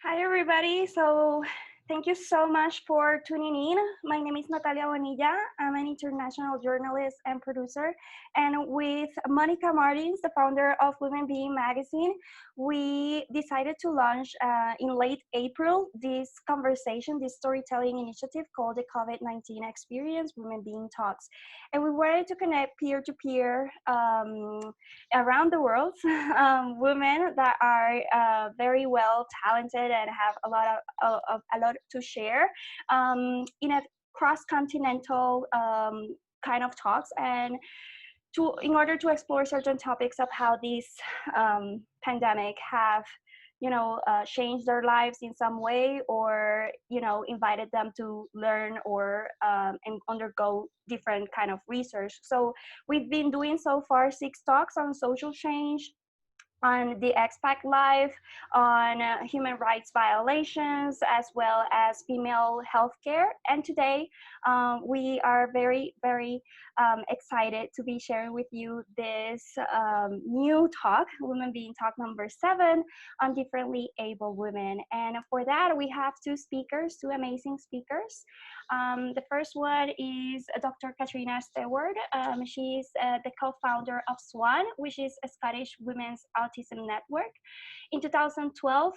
Hi, everybody. So thank you so much for tuning in. My name is Natalia Bonilla. I'm an international journalist and producer. And with Monica Martins, the founder of WomenBeing magazine, we decided to launch in late April this conversation, this storytelling initiative called the COVID-19 Experience, WomenBeing Talks. And we wanted to connect peer-to-peer around the world, women that are very well talented and have a lot to share in a cross-continental kind of talks, and in order to explore certain topics of how this pandemic have changed their lives in some way, or invited them to learn or and undergo different kind of research. So we've been doing so far 6 talks on social change, on the expat life, on human rights violations, as well as female healthcare. And today we are very, very excited to be sharing with you this new talk, WomenBeing Talk number 7, on differently able women. And for that, we have 2 amazing speakers. The first one is Dr. Cationa Steward. She's the co-founder of Swan, which is a Scottish women's autism network. In 2012,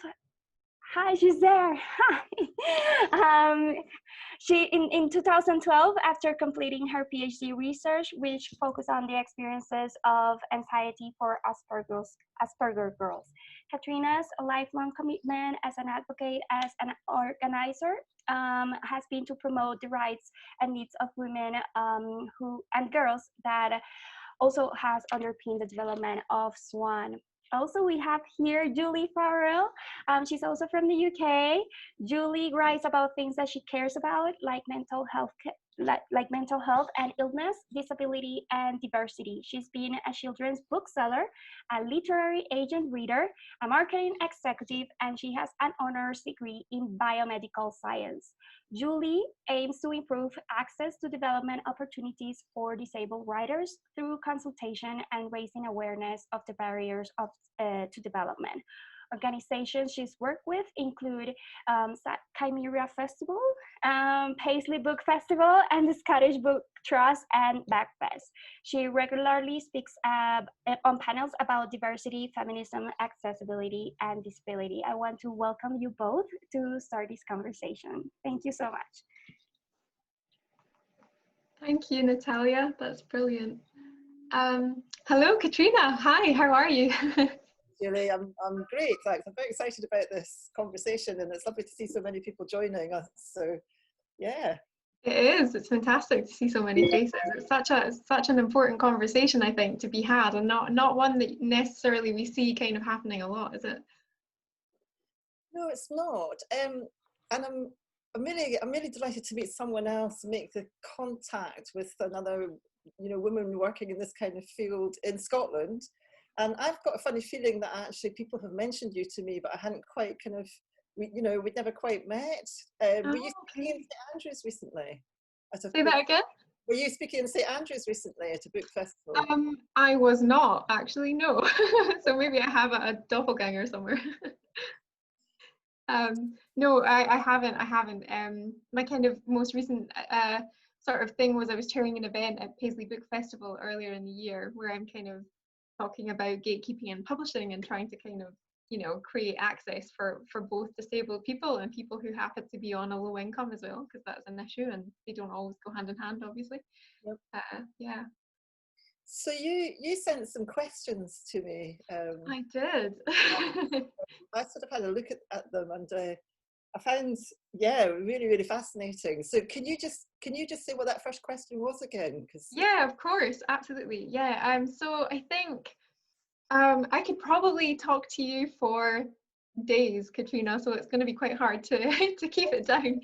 hi, she's there. Hi. In 2012, after completing her PhD research, which focused on the experiences of anxiety for Asperger girls, Katrina's lifelong commitment as an advocate, as an organizer, has been to promote the rights and needs of women and girls, that also has underpinned the development of Swan. Also, we have here Julie Farrell. She's also from the UK. Julie writes about things that she cares about, like mental health and illness, disability, and diversity. She's been a children's bookseller, a literary agent reader, a marketing executive, and she has an honors degree in biomedical science. Julie aims to improve access to development opportunities for disabled writers through consultation and raising awareness of the barriers to development. Organizations she's worked with include Chimera Festival, Paisley Book Festival, and the Scottish Book Trust and Backfest. She regularly speaks on panels about diversity, feminism, accessibility, and disability. I want to welcome you both to start this conversation. Thank you so much. Thank you, Natalia. That's brilliant. Hello, Katrina. Hi, how are you? Julie, I'm great, thanks. I'm very excited about this conversation, and it's lovely to see so many people joining us. So, yeah. It is. It's fantastic to see so many faces. It's such an important conversation, I think, to be had, and not one that necessarily we see kind of happening a lot, is it? No, it's not. And I'm really delighted to meet someone else, make the contact with another, woman working in this kind of field in Scotland. And I've got a funny feeling that actually people have mentioned you to me, but I hadn't quite we'd never quite met. Were you speaking in St Andrews recently? Say that again? Were you speaking in St Andrews recently at a book festival? I was not, actually, no. So maybe I have a doppelganger somewhere. No, I haven't. My kind of most recent sort of thing was I was chairing an event at Paisley Book Festival earlier in the year, where I'm kind of talking about gatekeeping and publishing and trying to kind of, create access for both disabled people and people who happen to be on a low income as well, because that's an issue and they don't always go hand in hand, obviously. Yep. Yeah. So you sent some questions to me. I did. I sort of had a look at them, and I found, really, really fascinating. So can you just say what that first question was again? Yeah, of course, absolutely. Yeah. So I think I could probably talk to you for days, Katrina, so it's going to be quite hard to keep it down.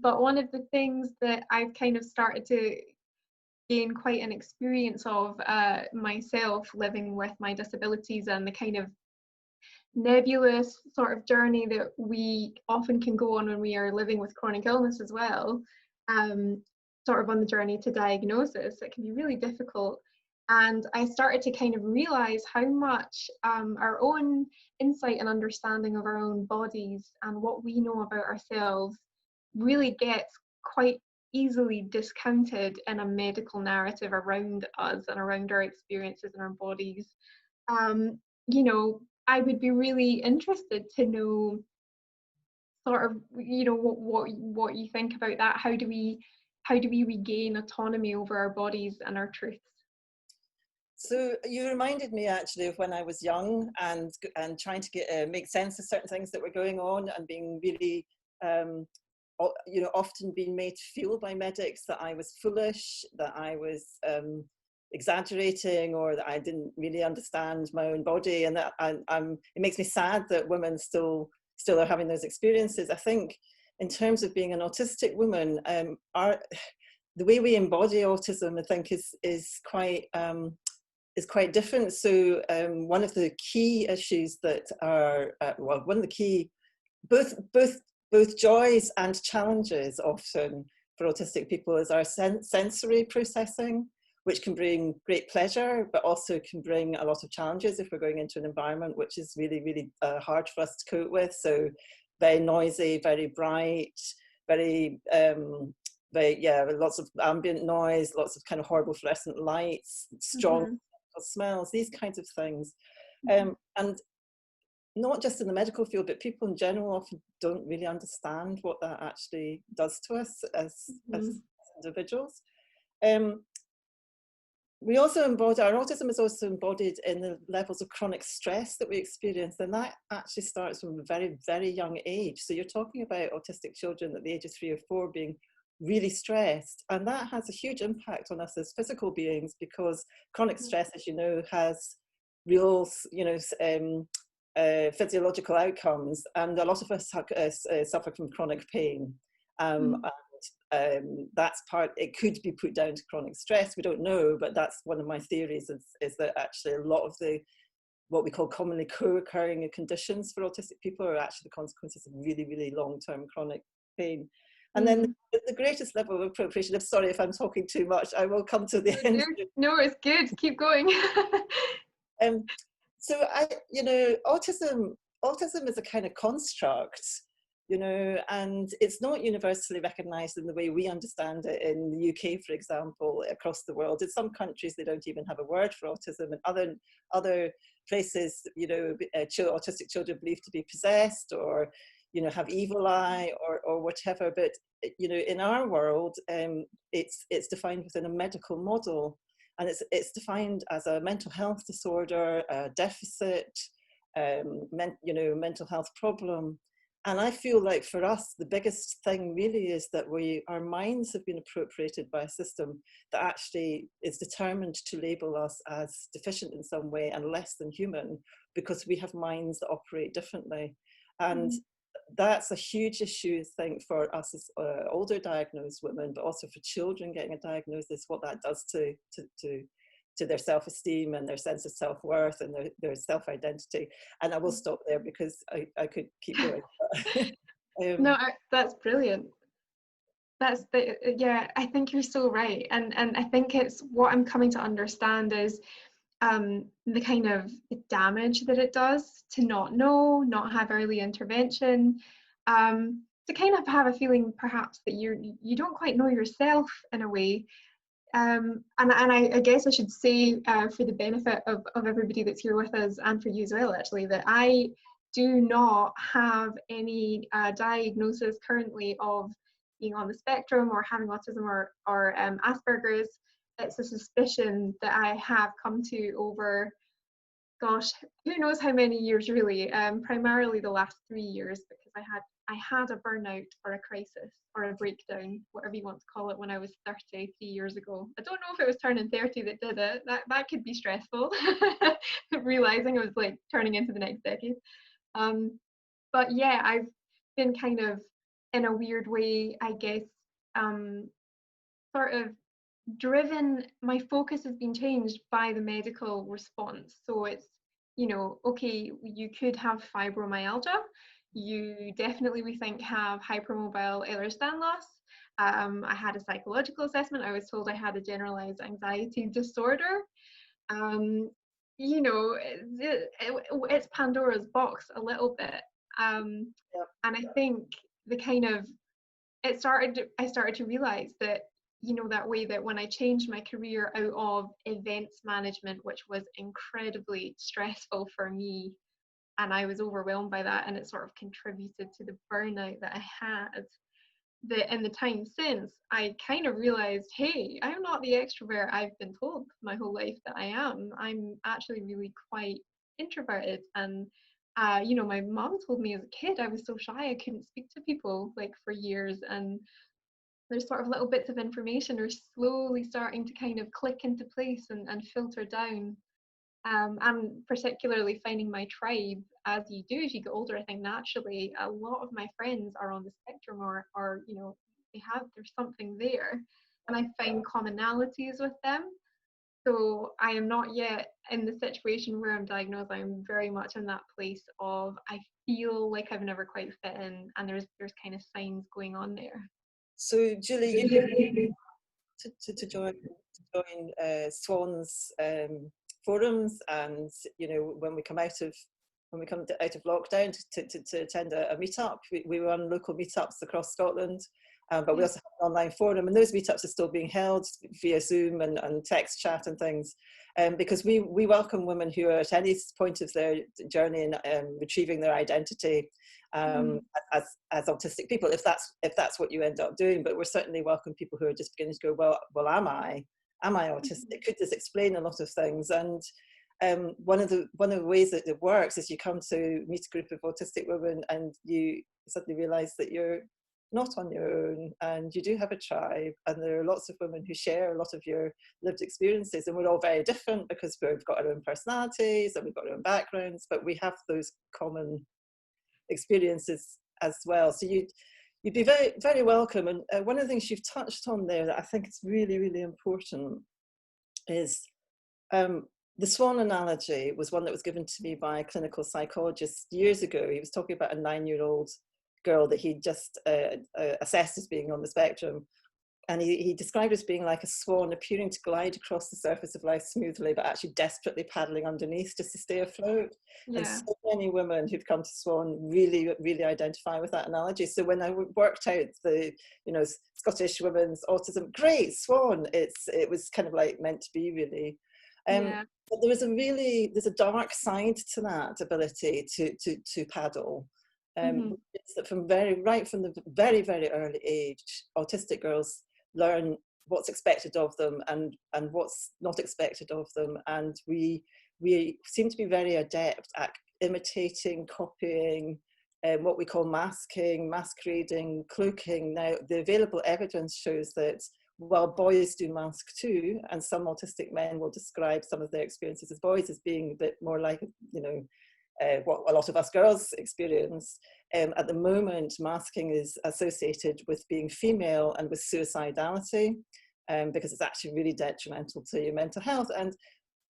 But one of the things that I've kind of started to gain quite an experience of myself, living with my disabilities, and the kind of nebulous sort of journey that we often can go on when we are living with chronic illness as well, sort of on the journey to diagnosis. It can be really difficult. And I started to kind of realize how much our own insight and understanding of our own bodies and what we know about ourselves really gets quite easily discounted in a medical narrative around us and around our experiences in our bodies. You know, I would be really interested to know sort of, you know, what you think about that. How do we regain autonomy over our bodies and our truths? So you reminded me actually of when I was young and trying to make sense of certain things that were going on, and being really, you know, often being made to feel by medics that I was foolish, that I was exaggerating, or that I didn't really understand my own body, and that it makes me sad that women still are having those experiences. I think in terms of being an autistic woman, the way we embody autism, I think, is quite different. So one of the key issues that are, well, one of the key, both joys and challenges often for autistic people is our sensory processing, which can bring great pleasure, but also can bring a lot of challenges if we're going into an environment which is really, really hard for us to cope with. So very noisy, very bright, very, lots of ambient noise, lots of kind of horrible fluorescent lights, strong smells, these kinds of things. And not just in the medical field, but people in general often don't really understand what that actually does to us as individuals. We also embody, our autism is also embodied in the levels of chronic stress that we experience, and that actually starts from a very, very young age. So you're talking about autistic children at the age of 3 or 4 being really stressed, and that has a huge impact on us as physical beings, because chronic stress, as you know, has real, you know, physiological outcomes, and a lot of us suffer from chronic pain. That's part, it could be put down to chronic stress, we don't know, but that's one of my theories, is that actually a lot of the what we call commonly co-occurring conditions for autistic people are actually the consequences of really, really long-term chronic pain. And then the greatest level of appropriation, I'm sorry if I'm talking too much, I will come to the end. No, it's good, keep going. So you know, autism is a kind of construct, you know, and it's not universally recognized in the way we understand it in the UK, for example, across the world. In some countries, they don't even have a word for autism, and other places, you know, autistic children believed to be possessed, or, you know, have evil eye, or whatever. But, you know, in our world, it's defined within a medical model, and it's defined as a mental health disorder, a deficit, you know, mental health problem. And I feel like for us, the biggest thing really is that our minds have been appropriated by a system that actually is determined to label us as deficient in some way and less than human, because we have minds that operate differently. And that's a huge issue, I think, for us as older diagnosed women, but also for children getting a diagnosis, what that does to their self-esteem and their sense of self-worth and their self-identity. And I will stop there because I could keep going. No, that's brilliant. Yeah, I think you're so right. And I think it's what I'm coming to understand is the kind of damage that it does to not know, not have early intervention, to kind of have a feeling perhaps that you don't quite know yourself in a way. And I guess I should say, for the benefit of everybody that's here with us, and for you as well, actually, that I do not have any diagnosis currently of being on the spectrum or having autism or Asperger's. It's a suspicion that I have come to over, gosh, who knows how many years really, primarily the last 3 years, because I had a burnout or a crisis or a breakdown, whatever you want to call it, when I was 30, 3 years ago. I don't know if it was turning 30 that did it. That could be stressful, realizing I was like turning into the next decade. But yeah, I've been kind of, in a weird way, I guess, sort of driven, my focus has been changed by the medical response. So it's, you know, okay, you could have fibromyalgia, you definitely, we think, have hypermobile Ehlers-Danlos loss. I had a psychological assessment. I was told I had a generalized anxiety disorder. you know, it's Pandora's box a little bit. And I think the kind of, I started to realize that, you know, that way that when I changed my career out of events management, which was incredibly stressful for me, and I was overwhelmed by that, and it sort of contributed to the burnout that I had, that in the time since, I kind of realized, hey, I'm not the extrovert I've been told my whole life that I am. I'm actually really quite introverted. And you know, my mom told me as a kid I was so shy I couldn't speak to people like for years. And there's sort of little bits of information are slowly starting to kind of click into place and filter down. And particularly finding my tribe as you do as you get older. I think naturally a lot of my friends are on the spectrum, or you know, there's something there, and I find commonalities with them. So I am not yet in the situation where I'm diagnosed. I'm very much in that place of I feel like I've never quite fit in, and there's kind of signs going on there. So Julie, you to join Swans forums, and you know, when we come out of lockdown to attend a meetup, we run local meetups across Scotland, but we also have an online forum, and those meetups are still being held via Zoom and text chat and things, because we welcome women who are at any point of their journey in retrieving their identity as autistic people, if that's what you end up doing. But we're certainly welcome people who are just beginning to go, well, am I autistic? Could this explain a lot of things? And one of the ways that it works is you come to meet a group of autistic women, and you suddenly realize that you're not on your own, and you do have a tribe, and there are lots of women who share a lot of your lived experiences, and we're all very different because we've got our own personalities and we've got our own backgrounds, but we have those common experiences as well. So you'd be very, very welcome. And one of the things you've touched on there that I think is really, really important is the Swan Analogy was one that was given to me by a clinical psychologist years ago. He was talking about a 9-year-old girl that he just assessed as being on the spectrum. And he described it as being like a swan appearing to glide across the surface of life smoothly, but actually desperately paddling underneath just to stay afloat. Yeah. And so many women who've come to Swan really, really identify with that analogy. So when I worked out the, you know, Scottish Women's Autism, great, Swan, it was kind of like meant to be, really. But there's a dark side to that ability to paddle. It's that from the very, very early age, autistic girls learn what's expected of them and what's not expected of them, and we seem to be very adept at imitating, copying, what we call masquerading, cloaking. Now, the available evidence shows that while boys do mask too, and some autistic men will describe some of their experiences as boys as being a bit more like, you know, what a lot of us girls experience. At the moment, masking is associated with being female and with suicidality, because it's actually really detrimental to your mental health. And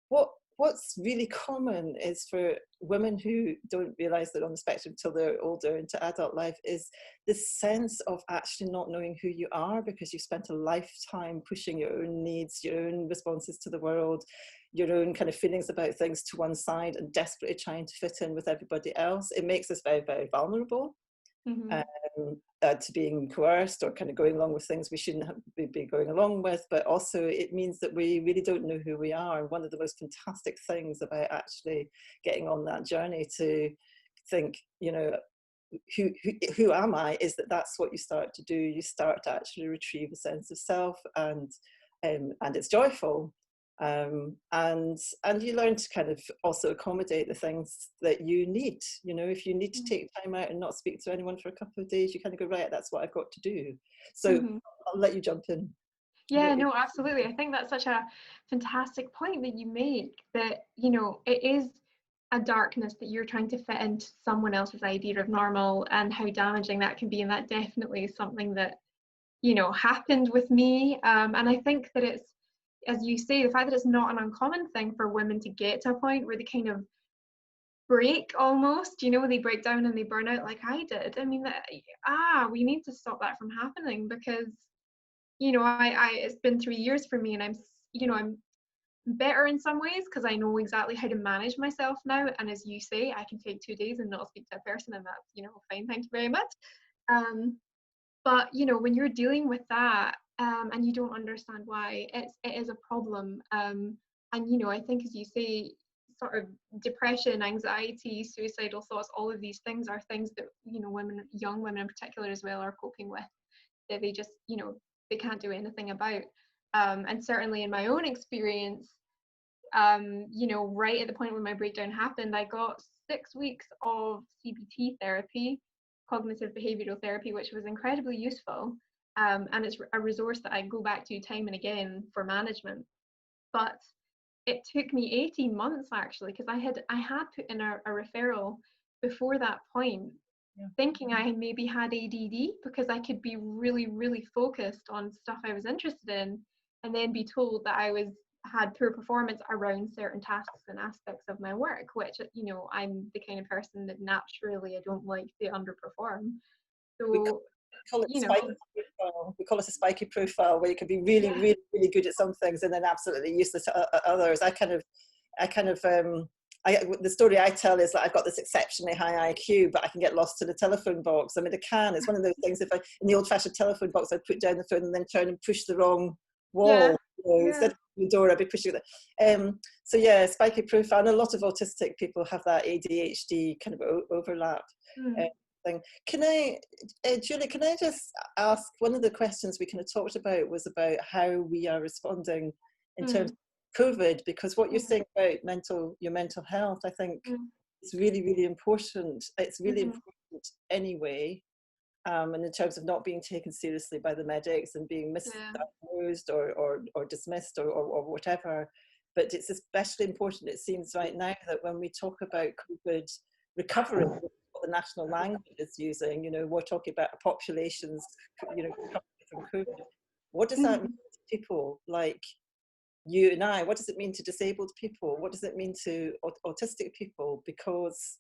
what's really common is for women who don't realize they're on the spectrum until they're older into adult life, is this sense of actually not knowing who you are, because you've spent a lifetime pushing your own needs, your own responses to the world, your own kind of feelings about things to one side, and desperately trying to fit in with everybody else. It makes us very, very vulnerable to being coerced or kind of going along with things we shouldn't be going along with. But also it means that we really don't know who we are. And one of the most fantastic things about actually getting on that journey to think, you know, who am I, is that's what you start to do. You start to actually retrieve a sense of self, and it's joyful. And you learn to kind of also accommodate the things that you need. You know, if you need to take time out and not speak to anyone for a couple of days, you kind of go, right, that's what I've got to do. So I'll let you jump in. Yeah, no, absolutely. I think that's such a fantastic point that you make, that, you know, it is a darkness that you're trying to fit into someone else's idea of normal, and how damaging that can be. And that definitely is something that, you know, happened with me. And I think that it's, as you say, the fact that it's not an uncommon thing for women to get to a point where they kind of break almost, you know, they break down and they burn out like I did. I mean, we need to stop that from happening, because, you know, I it's been 3 years for me, and I'm better in some ways because I know exactly how to manage myself now. And as you say, I can take 2 days and not speak to a person, and that's, you know, fine, thank you very much. But you know, when you're dealing with that, and you don't understand why, it is a problem. And you know, I think, as you say, sort of depression, anxiety, suicidal thoughts, all of these things are things that, you know, women, young women in particular as well, are coping with, that they just, you know, they can't do anything about. And certainly in my own experience, you know, right at the point when my breakdown happened, I got 6 weeks of CBT therapy, cognitive behavioral therapy, which was incredibly useful. And it's a resource that I go back to time and again for management. But it took me 18 months actually, because I had put in a referral before that point, thinking I maybe had ADD, because I could be really, really focused on stuff I was interested in, and then be told that I had poor performance around certain tasks and aspects of my work, which, you know, I'm the kind of person that naturally I don't like to underperform. So call it you know, spiky profile. We call it a spiky profile, where you can be really, really, really good at some things and then absolutely useless at others. The story I tell is that I've got this exceptionally high IQ, but I can get lost in a telephone box. I mean, it's one of those things. If in the old-fashioned telephone box, I'd put down the phone and then turn and push the wrong wall. Instead of the door, I'd be pushing it. So yeah, spiky profile. And a lot of autistic people have that ADHD kind of overlap. Thing. Can I, Julie, can I just ask, one of the questions we kind of talked about was about how we are responding in terms of COVID, because what you're saying about your mental health, I think is really, really important. It's really important anyway, and in terms of not being taken seriously by the medics and being misdiagnosed or dismissed or whatever. But it's especially important, it seems right now, that when we talk about COVID recovery, what the national language is using, you know, we're talking about populations, you know, from COVID. What does that mean to people like you and I? What does it mean to disabled people? What does it mean to autistic people? Because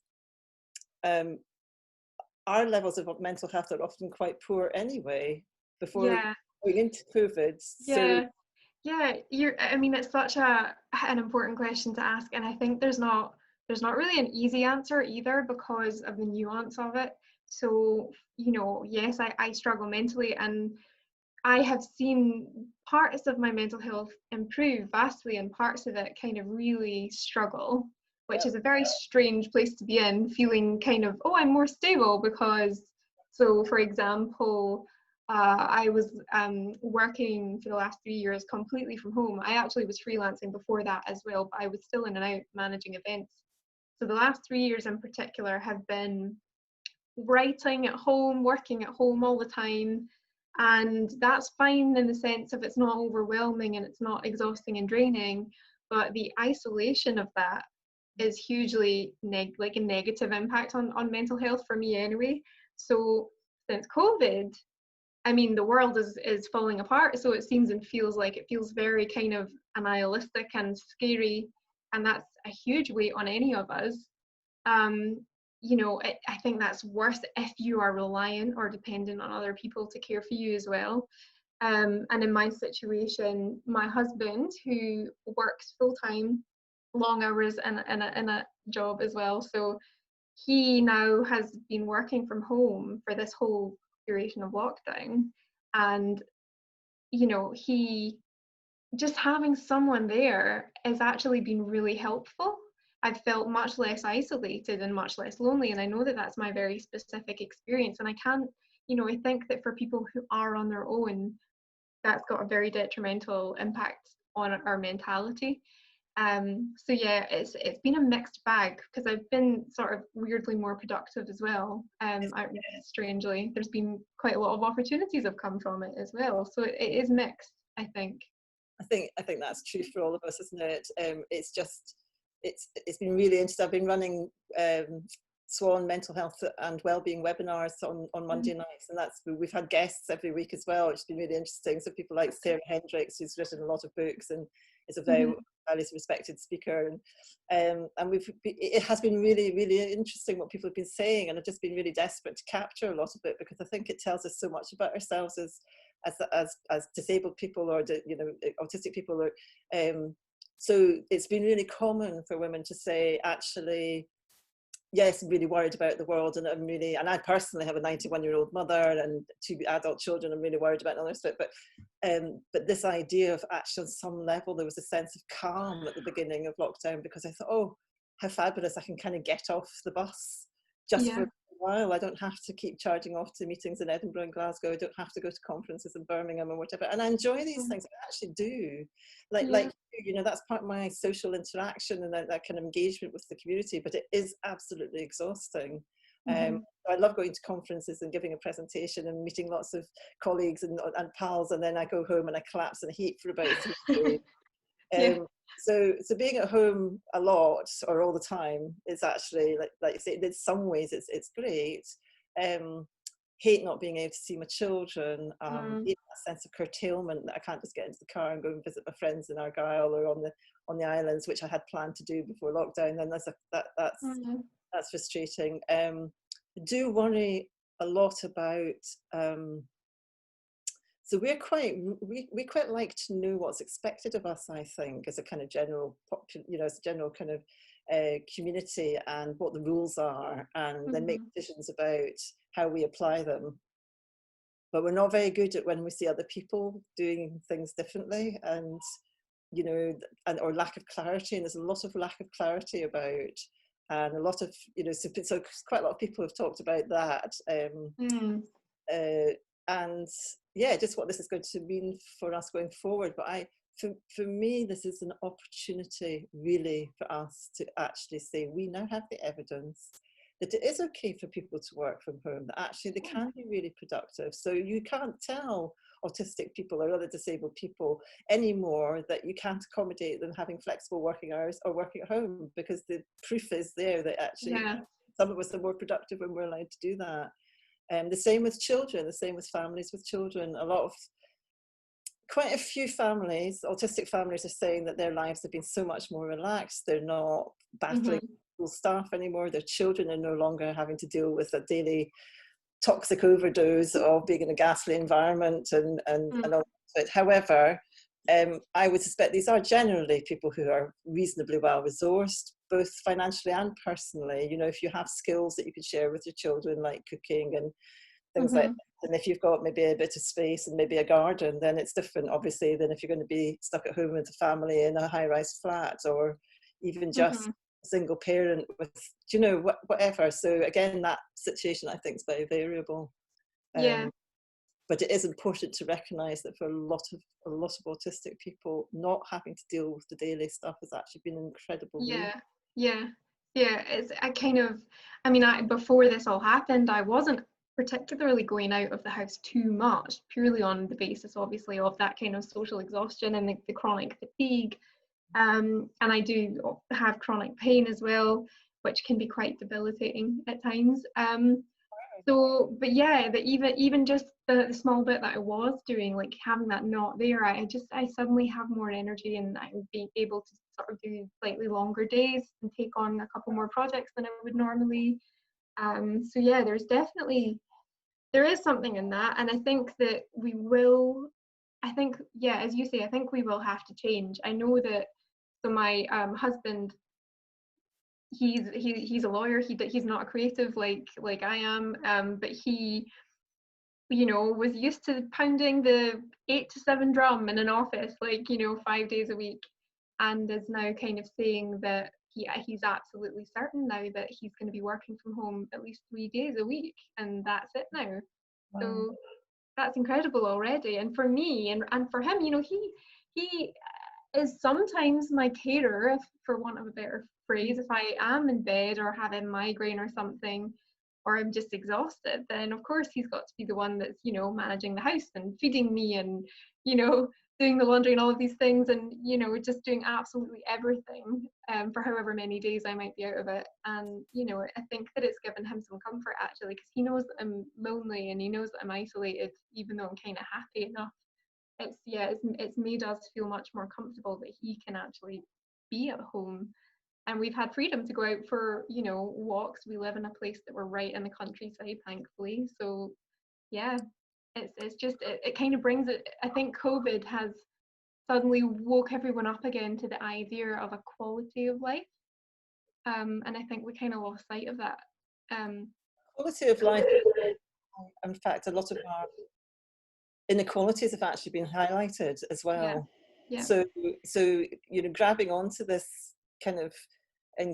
our levels of mental health are often quite poor anyway before going into COVID. I mean, it's such an important question to ask, and I think there's not really an easy answer either, because of the nuance of it. So, you know, yes, I struggle mentally, and I have seen parts of my mental health improve vastly and parts of it kind of really struggle, which is a very strange place to be in, feeling kind of, oh, I'm more stable, because, so for example, I was working for the last 3 years completely from home. I actually was freelancing before that as well, but I was still in and out managing events. So the last 3 years in particular have been writing at home, working at home all the time. And that's fine in the sense of it's not overwhelming and it's not exhausting and draining, but the isolation of that is hugely like a negative impact on mental health for me anyway. So since COVID, I mean, the world is falling apart, so it seems and feels like it feels very kind of nihilistic and scary, and that's a huge weight on any of us. You know, I think that's worse if you are reliant or dependent on other people to care for you as well. And in my situation, my husband, who works full-time, long hours in a job as well, so he now has been working from home for this whole duration of lockdown, and you know, he just having someone there has actually been really helpful. I've felt much less isolated and much less lonely, and I know that that's my very specific experience, and I can't, you know, I think that for people who are on their own, that's got a very detrimental impact on our mentality. So yeah, it's been a mixed bag, because I've been sort of weirdly more productive as well. Strangely, there's been quite a lot of opportunities have come from it as well. So it is mixed, I think. I think that's true for all of us, isn't it? It's just, it's been really interesting. I've been running Swan mental health and wellbeing webinars on Monday nights, and we've had guests every week as well, which has been really interesting. So people like Sarah Hendricks, who's written a lot of books and is a very highly respected speaker, and it has been really, really interesting what people have been saying, and I've just been really desperate to capture a lot of it, because I think it tells us so much about ourselves as disabled people, or you know, autistic people, or So it's been really common for women to say, actually, yes, I'm really worried about the world, and I personally have a 91-year-old mother and 2 adult children. I'm really worried about all this bit, but this idea of actually on some level, there was a sense of calm at the beginning of lockdown, because I thought, oh, how fabulous, I can kind of get off the bus just for a while. I don't have to keep charging off to meetings in Edinburgh and Glasgow. I don't have to go to conferences in Birmingham or whatever. And I enjoy these things. I actually do. Like you know, that's part of my social interaction and that kind of engagement with the community, but it is absolutely exhausting. I love going to conferences and giving a presentation and meeting lots of colleagues and pals, and then I go home and I collapse in a heap for about 3 days. So being at home a lot or all the time is actually, like you say, in some ways it's great. Hate not being able to see my children, hate that sense of curtailment that I can't just get into the car and go and visit my friends in Argyll or on the islands, which I had planned to do before lockdown. Then that's frustrating. I do worry a lot about. So we quite like to know what's expected of us, I think, as a kind of general, as a general kind of community, and what the rules are, and then make decisions about how we apply them. But we're not very good at when we see other people doing things differently, and or lack of clarity. And there's a lot of lack of clarity about, and a lot of so quite a lot of people have talked about that. And yeah, just what this is going to mean for us going forward. But for me, this is an opportunity really for us to actually say, we now have the evidence that it is okay for people to work from home, that actually they can be really productive. So you can't tell autistic people or other disabled people anymore that you can't accommodate them having flexible working hours or working at home, because the proof is there that actually some of us are more productive when we're allowed to do that. The same with children, the same with families with children. Quite a few families, autistic families, are saying that their lives have been so much more relaxed. They're not battling school staff anymore. Their children are no longer having to deal with a daily toxic overdose of being in a ghastly environment and all that. However, I would suspect these are generally people who are reasonably well resourced, both financially and personally. If you have skills that you can share with your children, like cooking and things like that, and if you've got maybe a bit of space and maybe a garden, then it's different, obviously, than if you're going to be stuck at home with a family in a high-rise flat, or even just a single parent with, whatever. So again, that situation, I think, is very variable. But it is important to recognise that for a lot of autistic people, not having to deal with the daily stuff has actually been incredible. It's before this all happened, I wasn't particularly going out of the house too much, purely on the basis, obviously, of that kind of social exhaustion and the chronic fatigue. And I do have chronic pain as well, which can be quite debilitating at times. Even just the small bit that I was doing, like having that not there, I suddenly have more energy, and I would be able to sort of do slightly longer days and take on a couple more projects than I would normally. There is something in that, and I think that we will. As you say, I think we will have to change. I know that. So my husband, he's a lawyer. He's not a creative like I am, but he, was used to pounding the 8 to 7 drum in an office, 5 days a week, and is now kind of saying that he's absolutely certain now that he's going to be working from home at least 3 days a week, and that's it now. Wow. So that's incredible already. And for me and for him, he is sometimes my carer, for want of a better phrase. If I am in bed or have a migraine or something, or I'm just exhausted, then of course he's got to be the one that's, managing the house and feeding me and, doing the laundry and all of these things, and, just doing absolutely everything for however many days I might be out of it. And, I think that it's given him some comfort, actually, because he knows that I'm lonely and he knows that I'm isolated, even though I'm kind of happy enough. It's made us feel much more comfortable that he can actually be at home, and we've had freedom to go out for walks. We live in a place that we're right in the countryside, thankfully. So it's just it kind of brings it. I think COVID has suddenly woke everyone up again to the idea of a quality of life. And I think we kind of lost sight of that. Quality of life, in fact, a lot of our inequalities have actually been highlighted as well. Yeah. So you know, grabbing onto this kind of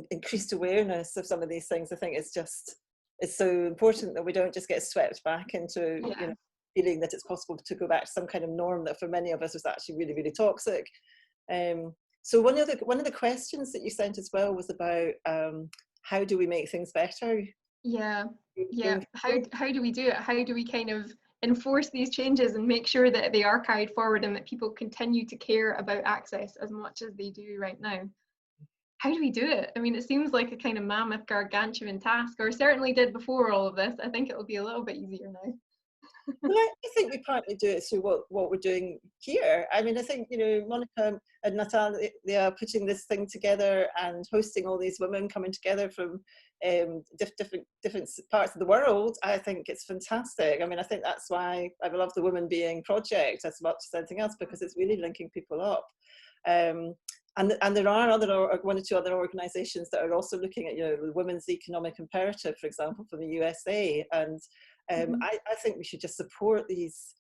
increased awareness of some of these things, I think it's so important that we don't just get swept back into you know, feeling that it's possible to go back to some kind of norm that for many of us was actually really, really toxic. So one of the questions that you sent as well was about how do we make things better? Yeah. How do we do it? How do we kind of enforce these changes and make sure that they are carried forward and that people continue to care about access as much as they do right now? How do we do it? I mean, it seems like a kind of mammoth gargantuan task, or certainly did before all of this. I think it'll be a little bit easier now. Well, I think we partly do it through what we're doing here. I mean, I think, you know, Monica and Natalia, they are putting this thing together and hosting all these women coming together from different parts of the world. I think it's fantastic. I mean, I think that's why I love the WomenBeing project as much as anything else, because it's really linking people up. And there are one or two other organisations that are also looking at, you know, the Women's Economic Imperative, for example, from the USA. And I think we should just support these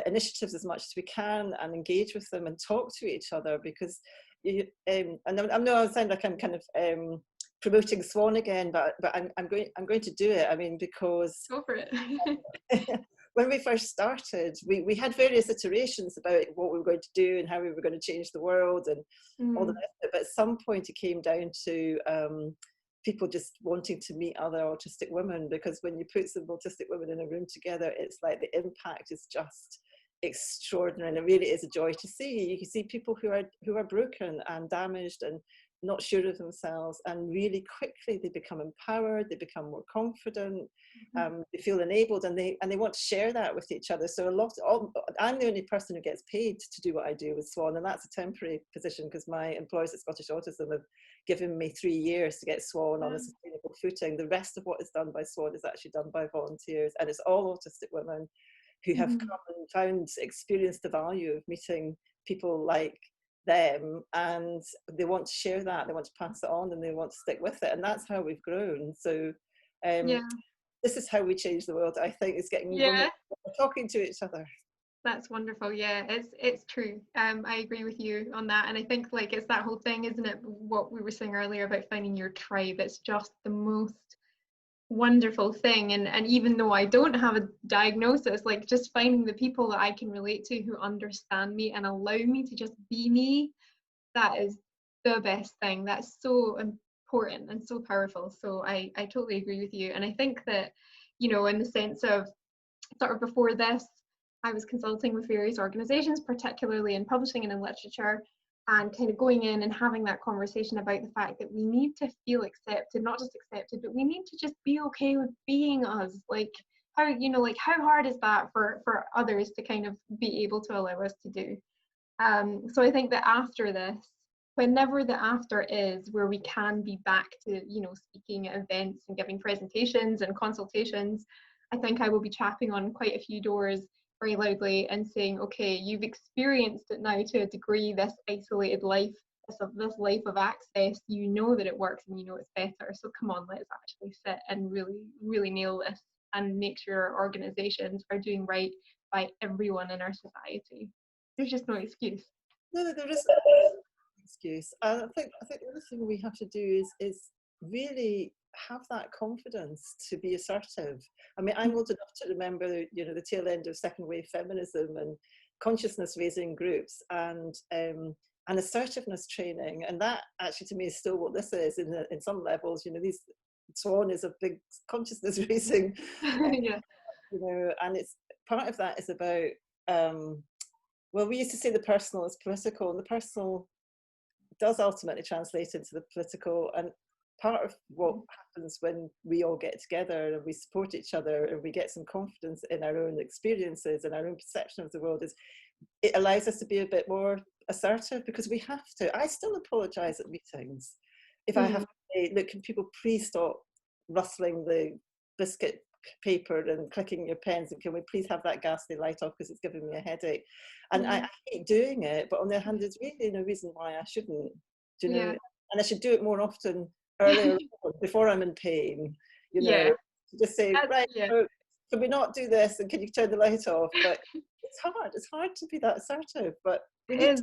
initiatives as much as we can and engage with them and talk to each other, because and I know I sound like I'm kind of promoting Swan again, but I'm going to do it. I mean, because go for it. When we first started, we had various iterations about what we were going to do and how we were going to change the world and all the rest of it. But at some point it came down to people just wanting to meet other autistic women, because when you put some autistic women in a room together, it's like the impact is just extraordinary, and it really is a joy to see. You can see people who are broken and damaged and not sure of themselves, and really quickly they become empowered, they become more confident, they feel enabled, and they want to share that with each other. So I'm the only person who gets paid to do what I do with Swan, and that's a temporary position because my employers at Scottish Autism have given me 3 years to get Swan on a sustainable footing. The rest of what is done by Swan is actually done by volunteers, and it's all autistic women who have come and experienced the value of meeting people like them, and they want to share that, they want to pass it on, and they want to stick with it, and that's how we've grown. So this is how we change the world, I think, is getting women talking to each other. That's wonderful. Yeah, it's true. I agree with you on that, and I think like it's that whole thing, isn't it, what we were saying earlier about finding your tribe? It's just the most wonderful thing, and even though I don't have a diagnosis, like just finding the people that I can relate to who understand me and allow me to just be me, that is the best thing. That's so important and so powerful. So I totally agree with you, and I think that, you know, in the sense of sort of before this, I was consulting with various organizations, particularly in publishing and in literature, and kind of going in and having that conversation about the fact that we need to feel accepted, not just accepted, but we need to just be okay with being us. Like how, you know, like how hard is that for others to kind of be able to allow us to do? So I think that after this, whenever the after is, where we can be back to, you know, speaking at events and giving presentations and consultations, I think I will be tapping on quite a few doors very loudly and saying, okay, you've experienced it now to a degree, this isolated life, this life of access, you know that it works and you know it's better, so come on, let's actually sit and really nail this and make sure our organizations are doing right by everyone in our society. There's just no excuse. No, there is no excuse. I think the other thing we have to do is really have that confidence to be assertive. I mean, I'm old enough to remember, you know, the tail end of second wave feminism and consciousness raising groups and assertiveness training, and that actually to me is still what this is in some levels. You know, these Swan is a big consciousness raising, you know, and it's part of that is about well, we used to say the personal is political, and the personal does ultimately translate into the political. And part of what happens when we all get together and we support each other and we get some confidence in our own experiences and our own perception of the world is it allows us to be a bit more assertive, because we have to. I still apologise at meetings if I have to say, look, can people please stop rustling the biscuit paper and clicking your pens and can we please have that ghastly light off because it's giving me a headache. And I hate doing it, but on the other hand, there's really no reason why I shouldn't, do you know? And I should do it more often, earlier before I'm in pain, you know, just say, right, so can we not do this and can you turn the light off? But it's hard to be that assertive, but it is.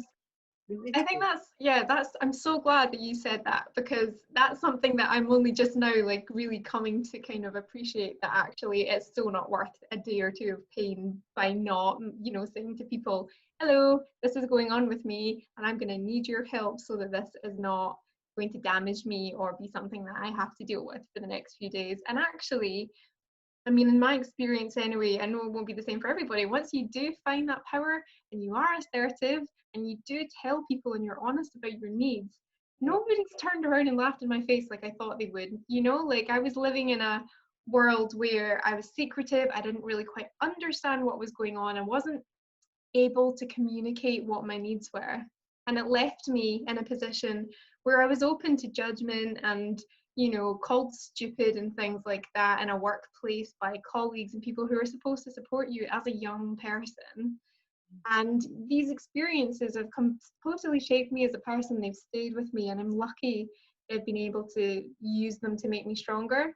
I think I'm so glad that you said that, because that's something that I'm only just now like really coming to kind of appreciate, that actually it's so not worth a day or two of pain by not, you know, saying to people, hello, this is going on with me and I'm going to need your help so that this is not going to damage me or be something that I have to deal with for the next few days. And actually, I mean, in my experience anyway, I know it won't be the same for everybody. Once you do find that power and you are assertive and you do tell people and you're honest about your needs, nobody's turned around and laughed in my face like I thought they would. You know, like I was living in a world where I was secretive. I didn't really quite understand what was going on. I wasn't able to communicate what my needs were. And it left me in a position where I was open to judgment and, you know, called stupid and things like that in a workplace by colleagues and people who are supposed to support you as a young person. And these experiences have totally shaped me as a person. They've stayed with me, and I'm lucky I've been able to use them to make me stronger.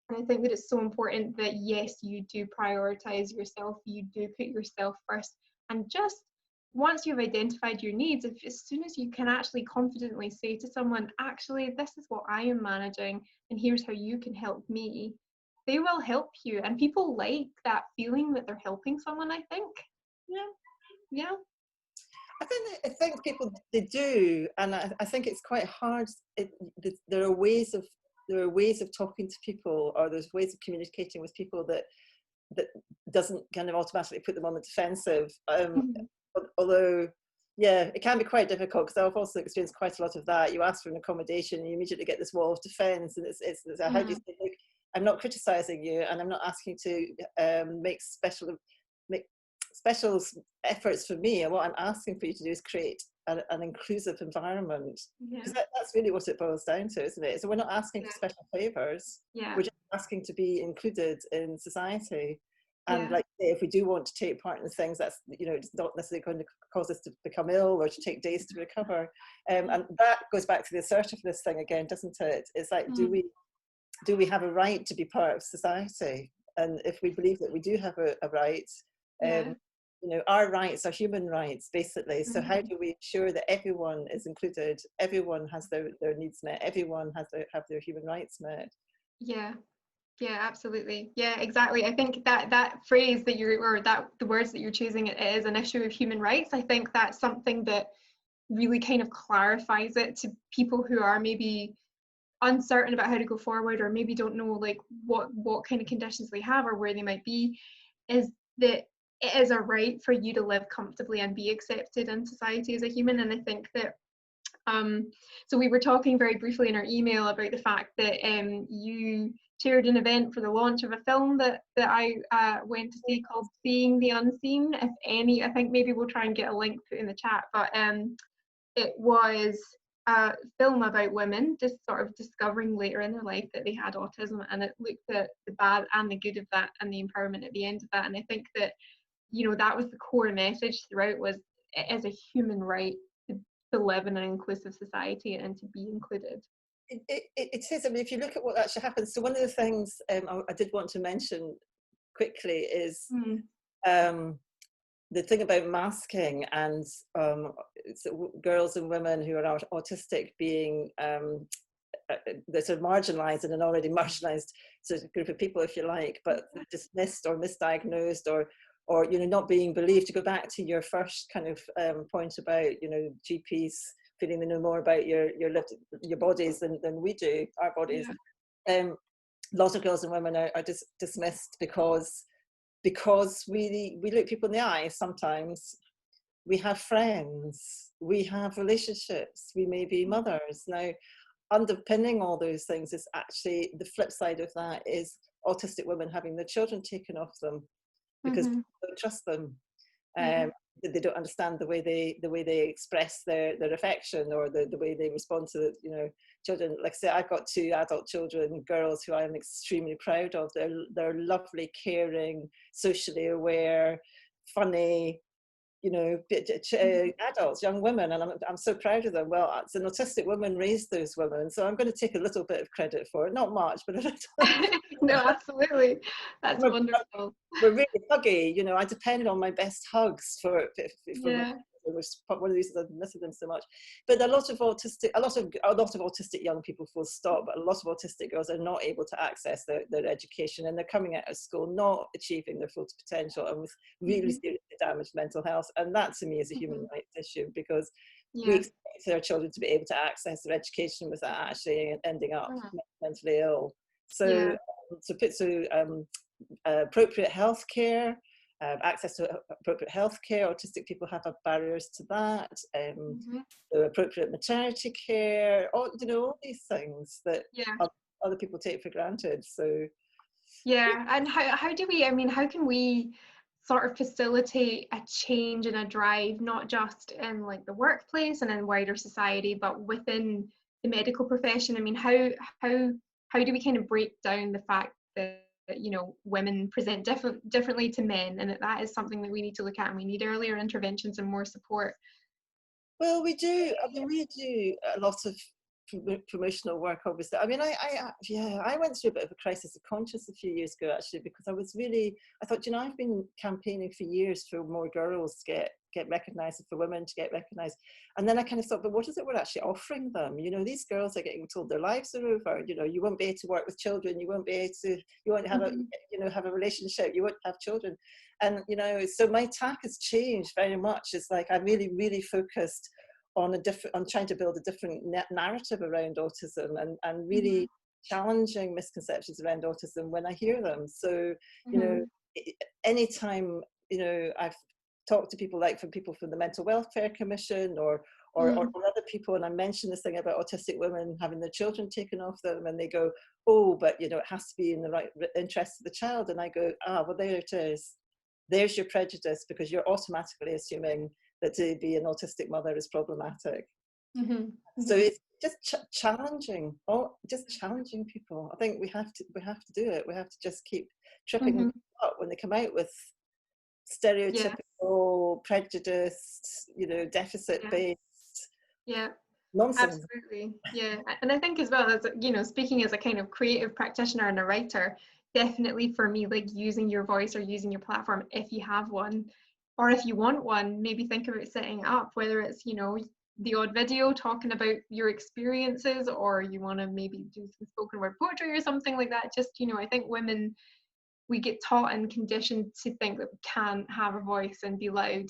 And I think that it's so important that, yes, you do prioritize yourself, you do put yourself first, and just once you've identified your needs, if as soon as you can actually confidently say to someone, actually, this is what I am managing and here's how you can help me, they will help you. And people like that feeling that they're helping someone, I think. Yeah. I think people, they do, and I think it's quite hard. There are ways of talking to people, or there's ways of communicating with people that doesn't kind of automatically put them on the defensive. Although, yeah, it can be quite difficult, because I've also experienced quite a lot of that. You ask for an accommodation, and you immediately get this wall of defence, and it's how do you say, look, I'm not criticising you, and I'm not asking to make special efforts for me. And what I'm asking for you to do is create an inclusive environment, because that's really what it boils down to, isn't it? So we're not asking for special favours. We're just asking to be included in society. And like, if we do want to take part in things, that's, you know, it's not necessarily going to cause us to become ill or to take days to recover. And that goes back to the assertiveness thing again, doesn't it? It's like, do we have a right to be part of society? And if we believe that we do have a right, you know, our rights are human rights, basically. So how do we ensure that everyone is included, everyone has their needs met, everyone has have their human rights met? Yeah, absolutely. Yeah, exactly. I think that phrase that the words that you're choosing, it is an issue of human rights. I think that's something that really kind of clarifies it to people who are maybe uncertain about how to go forward, or maybe don't know like what kind of conditions they have or where they might be, is that it is a right for you to live comfortably and be accepted in society as a human. And I think that so we were talking very briefly in our email about the fact that you chaired an event for the launch of a film that I went to see called Seeing the Unseen. If any, I think maybe we'll try and get a link put in the chat, but it was a film about women just sort of discovering later in their life that they had autism, and it looked at the bad and the good of that and the empowerment at the end of that. And I think that, you know, that was the core message throughout, was it is a human right to live in an inclusive society and to be included. It is. I mean, if you look at what actually happens, so one of the things I did want to mention quickly is the thing about masking and girls and women who are autistic being they're sort of marginalised in an already marginalised sort of group of people, if you like, but dismissed or misdiagnosed or you know, not being believed. To go back to your first kind of point about, you know, GPs feeling they know more about your bodies than we do, our bodies. Lots of girls and women are dismissed because we look people in the eye sometimes. We have friends, we have relationships, we may be mothers. Now, underpinning all those things is actually, the flip side of that is autistic women having their children taken off them because people don't trust them. they don't understand the way they express their affection, or the way they respond to, you know, children. Like I say, I've got 2 adult children, girls, who I am extremely proud of. They're lovely, caring, socially aware, funny, you know, adults, young women, and I'm so proud of them. Well, it's an autistic woman raised those women, so I'm going to take a little bit of credit for it, not much, but a little. No, absolutely, that's wonderful. We're really huggy, you know. I depend on my best hugs for Yeah. one of these, I'm missing them so much. But a lot of autistic young people, full stop, but a lot of autistic girls are not able to access their education, and they're coming out of school not achieving their full potential, and with really seriously damaged mental health. And that to me is a human rights issue, because we expect our children to be able to access their education without actually ending up mentally ill. So appropriate health care, access to appropriate health care. Autistic people have barriers to that. The appropriate maternity care, all these things that other people take for granted. So and how do we, I mean, how can we sort of facilitate a change and a drive, not just in like the workplace and in wider society, but within the medical profession? I mean, how do we kind of break down the fact that, you know, women present differently to men, and that is something that we need to look at, and we need earlier interventions and more support? Well, we do. I mean, we do a lot of promotional work, obviously. I mean, I went through a bit of a crisis of conscience a few years ago, actually, because I thought, you know, I've been campaigning for years for more girls to get recognised, and for women to get recognised. And then I kind of thought, but what is it we're actually offering them? You know, these girls are getting told their lives are over. You know, you won't be able to work with children. You won't have have a relationship. You won't have children. And, you know, so my tack has changed very much. It's like I'm really, really focused on trying to build a different narrative around autism, and really challenging misconceptions around autism when I hear them. So, you know, anytime, you know, I've talked to people from the Mental Welfare Commission or other people, and I mention this thing about autistic women having their children taken off them, and they go, oh, but, you know, it has to be in the right interest of the child. And I go, well, there it is. There's your prejudice, because you're automatically assuming that to be an autistic mother is problematic. So it's just challenging people. I think we have to do it. We have to just keep tripping them up when they come out with stereotypical, prejudiced, you know, deficit-based nonsense. Absolutely. And I think as well, as, you know, speaking as a kind of creative practitioner and a writer, definitely for me, like using your voice or using your platform, if you have one, or if you want one, maybe think about setting it up, whether it's, you know, the odd video talking about your experiences, or you want to maybe do some spoken word poetry or something like that. Just, you know, I think women, we get taught and conditioned to think that we can't have a voice and be loud,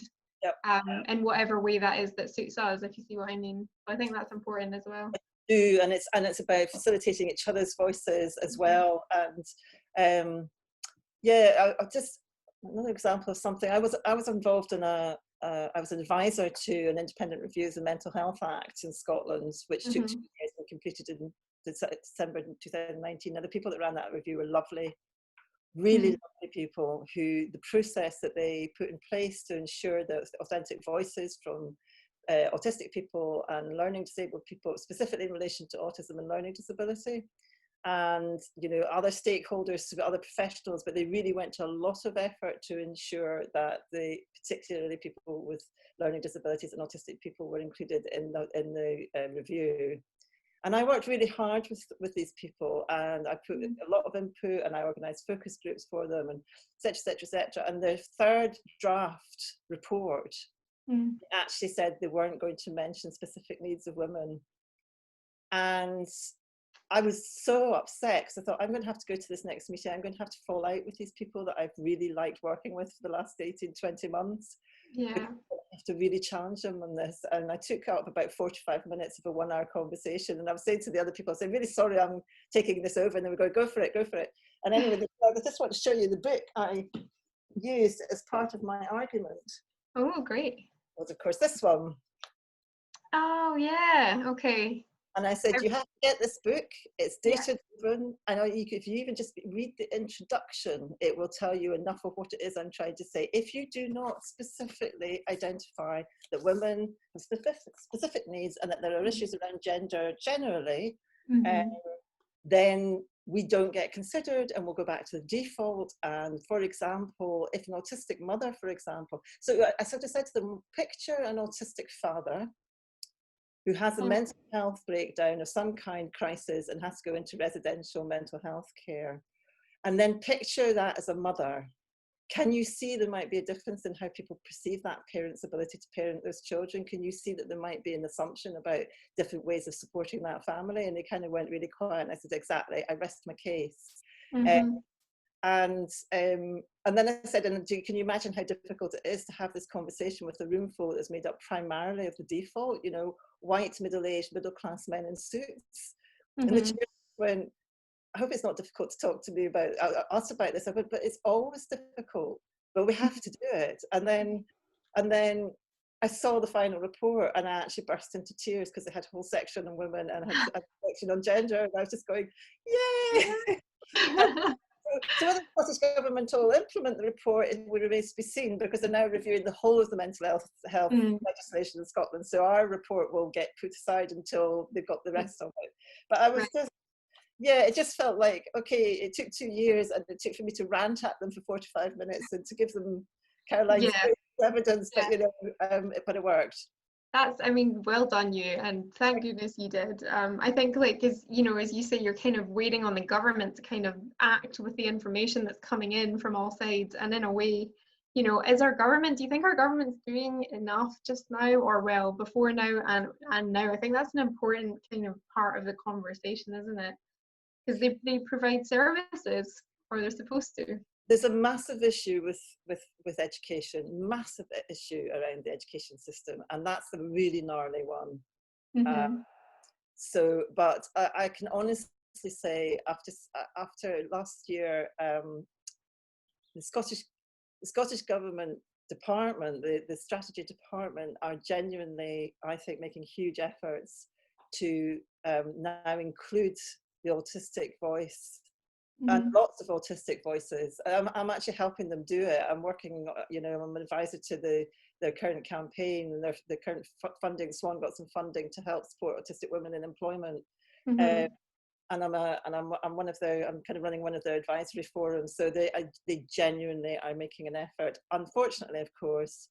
in whatever way that is that suits us, if you see what I mean. So I think that's important as well. And it's about facilitating each other's voices as well. And I just another example of something. I was involved in I was an advisor to an independent review of the Mental Health Act in Scotland, which took 2 years and completed in December 2019. Now, the people that ran that review were lovely, really lovely people, who the process that they put in place to ensure that authentic voices from autistic people and learning disabled people, specifically in relation to autism and learning disability, and, you know, other stakeholders, other professionals, but they really went to a lot of effort to ensure that particularly people with learning disabilities and autistic people were included in the review. And I worked really hard with these people, and I put a lot of input, and I organised focus groups for them, and et cetera. And their third draft report actually said they weren't going to mention specific needs of women. And I was so upset, because I thought, I'm going to have to go to this next meeting. I'm going to have to fall out with these people that I've really liked working with for the last 18, 20 months. I have to really challenge them on this. And I took up about 45 minutes of a 1 hour conversation. And I was saying to the other people, I said, really sorry, I'm taking this over. And they were going, go for it. And anyway, I just want to show you the book I used as part of my argument. Oh, great. Was, of course, this one. Oh, yeah. Okay. And I said, you have to get this book. It's data driven. I know if you even just read the introduction, it will tell you enough of what it is I'm trying to say. If you do not specifically identify that women have specific needs and that there are issues around gender generally, then we don't get considered and we'll go back to the default. And for example, if an autistic mother, for example, so I sort of said to them, picture an autistic father who has a mental health breakdown of some kind, crisis, and has to go into residential mental health care. And then picture that as a mother. Can you see there might be a difference in how people perceive that parent's ability to parent those children? Can you see that there might be an assumption about different ways of supporting that family? And they kind of went really quiet. And I said, exactly, I rest my case. And then I said, and can you imagine how difficult it is to have this conversation with a room full that's made up primarily of the default, you know, white, middle-aged, middle-class men in suits? And the chair went, I hope it's not difficult to talk to me about, us about this. I went, but it's always difficult, but we have to do it. And then I saw the final report and I actually burst into tears because they had a whole section on women and had a section on gender. And I was just going, yay! So whether the Scottish Government will implement the report, it would remain to be seen, because they're now reviewing the whole of the mental health legislation in Scotland. So our report will get put aside until they've got the rest of it. But I was just, yeah, it just felt like, okay, it took 2 years and it took for me to rant at them for 45 minutes and to give them Caroline's evidence, but, you know, but it worked. That's, I mean, well done you, and thank goodness you did. I think, like, as you know, as you say, you're kind of waiting on the government to kind of act with the information that's coming in from all sides, and in a way, you know, do you think our government's doing enough just now, or well, before now and now? I think that's an important kind of part of the conversation, isn't it? Because they provide services, or they're supposed to. There's a massive issue with education, massive issue around the education system, and that's a really gnarly one. But I can honestly say, after last year, the Scottish Government department, the strategy department, are genuinely, I think, making huge efforts to now include the autistic voice. And lots of autistic voices. I'm actually helping them do it. I'm working, you know, I'm an advisor to their current campaign, and their current funding. Swan got some funding to help support autistic women in employment. And I'm kind of running one of their advisory forums. So they genuinely are making an effort. Unfortunately, of course,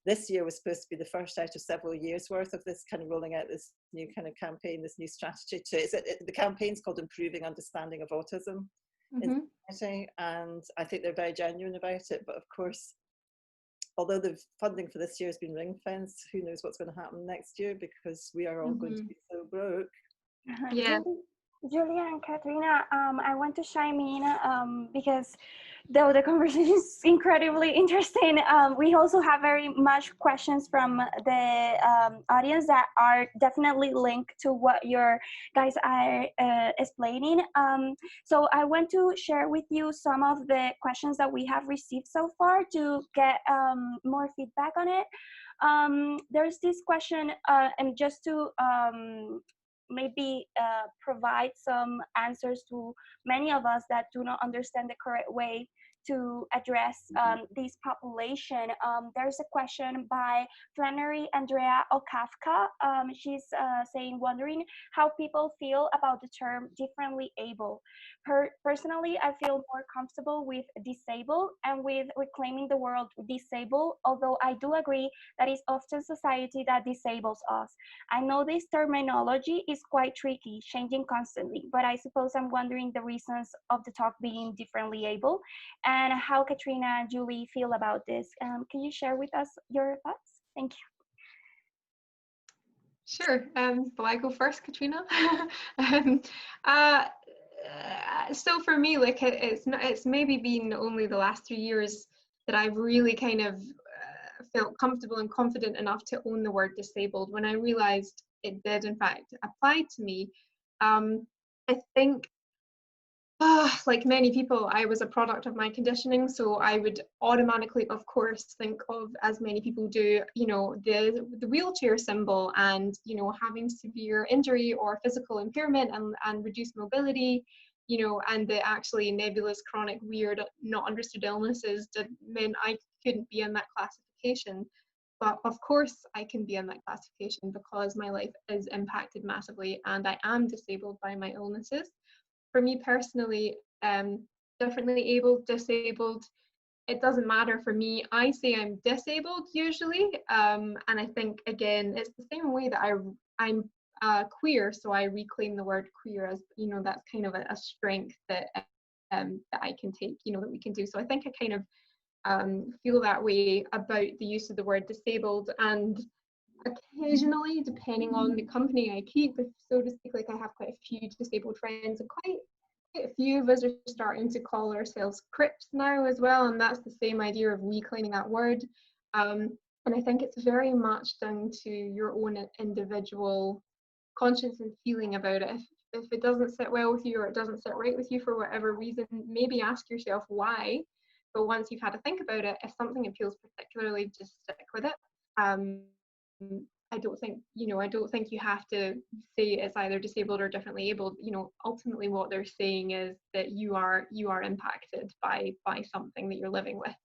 this year was supposed to be the first out of several years worth of this kind of rolling out this new kind of campaign, this new strategy. The campaign's called Improving Understanding of Autism in Society, and I think they're very genuine about it. But of course, although the funding for this year has been ring-fenced, who knows what's going to happen next year, because we are all going to be so broke. Yeah. Julia and Katrina, I want to chime in because though the conversation is incredibly interesting, we also have very much questions from the audience that are definitely linked to what your guys are explaining. So I want to share with you some of the questions that we have received so far to get more feedback on it. There's this question, and just to maybe provide some answers to many of us that do not understand the correct way to address this population. There's a question by Flannery Andrea Okafka. She's wondering how people feel about the term differently able. Personally, I feel more comfortable with disabled and with reclaiming the word disabled, although I do agree that it's often society that disables us. I know this terminology is quite tricky, changing constantly, but I suppose I'm wondering the reasons of the talk being differently able, and how Katrina and Julie feel about this. Can you share with us your thoughts? Thank you. Sure. Will I go first, Katrina? So for me, like, it's maybe been only the last 3 years that I've really kind of felt comfortable and confident enough to own the word disabled, when I realized it did in fact apply to me. I think like many people, I was a product of my conditioning, so I would automatically, of course, think of, as many people do, you know, the wheelchair symbol, and, you know, having severe injury or physical impairment and reduced mobility, you know, and the actually nebulous, chronic, weird, not understood illnesses that meant I couldn't be in that classification. But of course I can be in that classification because my life is impacted massively and I am disabled by my illnesses. For me personally, differently abled, disabled, it doesn't matter for me. I say I'm disabled usually, and I think, again, it's the same way that I'm queer, so I reclaim the word queer as, you know, that's kind of a strength that that I can take, you know, that we can do. So I think I kind of feel that way about the use of the word disabled. And occasionally, depending on the company I keep, if so to speak, like I have quite a few disabled friends, and quite a few of us are starting to call ourselves crips now as well, and that's the same idea of reclaiming that word. And I think it's very much down to your own individual conscience and feeling about it. If it doesn't sit well with you, or it doesn't sit right with you for whatever reason, maybe ask yourself why. But once you've had to think about it, if something appeals particularly, just stick with it. I don't think, you know, I don't think you have to say it's either disabled or differently abled. You know, ultimately what they're saying is that you are impacted by something that you're living with.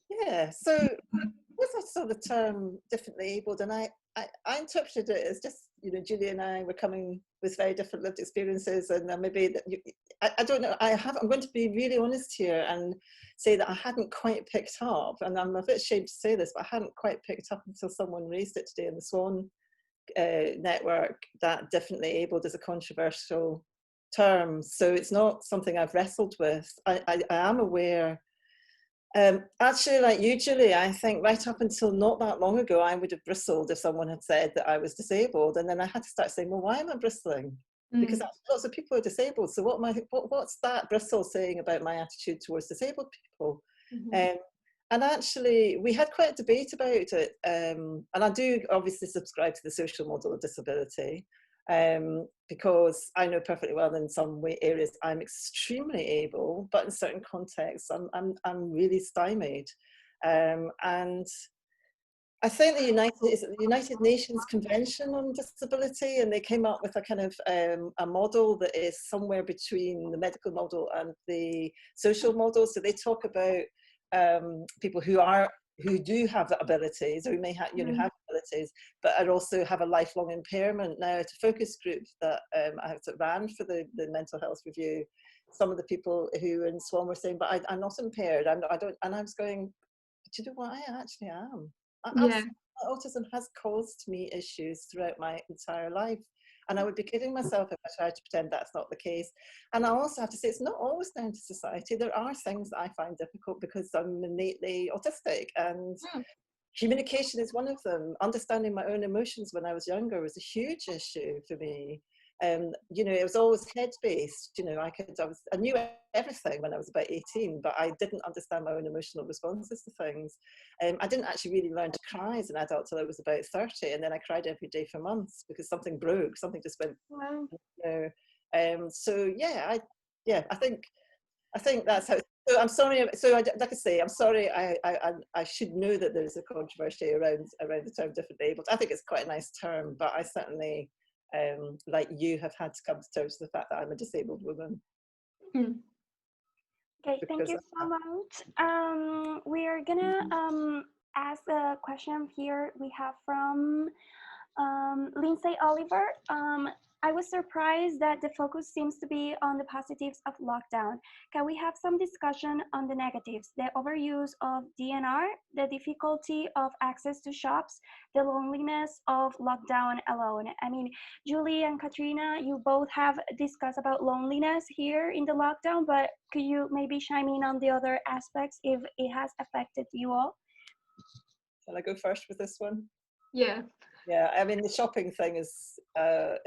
Yeah, so with I saw the term differently abled, and I interpreted it as just, you know, Julie and I were coming with very different lived experiences, and maybe that I don't know, I'm going to be really honest here and say that I hadn't quite picked up, and I'm a bit ashamed to say this, but I hadn't quite picked up until someone raised it today in the Swan network, that differently abled is a controversial term. So it's not something I've wrestled with. I am aware. Actually, like you, Julie, I think right up until not that long ago, I would have bristled if someone had said that I was disabled. And then I had to start saying, well, why am I bristling? Because lots of people are disabled. So what's that bristle saying about my attitude towards disabled people? And actually, we had quite a debate about it. And I do obviously subscribe to the social model of disability. Because I know perfectly well in some areas I'm extremely able, but in certain contexts I'm really stymied. And I think the United Nations Convention on Disability, and they came up with a kind of a model that is somewhere between the medical model and the social model. So they talk about people who do have abilities, or who may have, have abilities, but also have a lifelong impairment. Now, at a focus group that I ran for the mental health review, some of the people who were in Swan were saying, but I'm not impaired, I don't, and I was going, but you know what, I actually am. Autism has caused me issues throughout my entire life. And I would be kidding myself if I tried to pretend that's not the case. And I also have to say, it's not always down to society. There are things that I find difficult because I'm innately autistic, and communication is one of them. Understanding my own emotions when I was younger was a huge issue for me. You know, it was always head-based. You know, I knew everything when I was about 18, but I didn't understand my own emotional responses to things. I didn't actually really learn to cry as an adult till I was about 30, and then I cried every day for months because something broke, something just went. Wow. You know, so yeah, I think that's how. So I'm sorry. So like I say, I'm sorry. I should know that there is a controversy around the term differently abled. I think it's quite a nice term, but I certainly, like you, have had to come to terms with the fact that I'm a disabled woman. Okay, thank you so much. We are gonna ask a question here. We have from Lindsay Oliver. I was surprised that the focus seems to be on the positives of lockdown. Can we have some discussion on the negatives? The overuse of DNR, the difficulty of access to shops, the loneliness of lockdown alone. I mean, Julie and Katrina, you both have discussed about loneliness here in the lockdown, but could you maybe chime in on the other aspects if it has affected you all? Shall I go first with this one? Yeah. Yeah, I mean, the shopping thing is an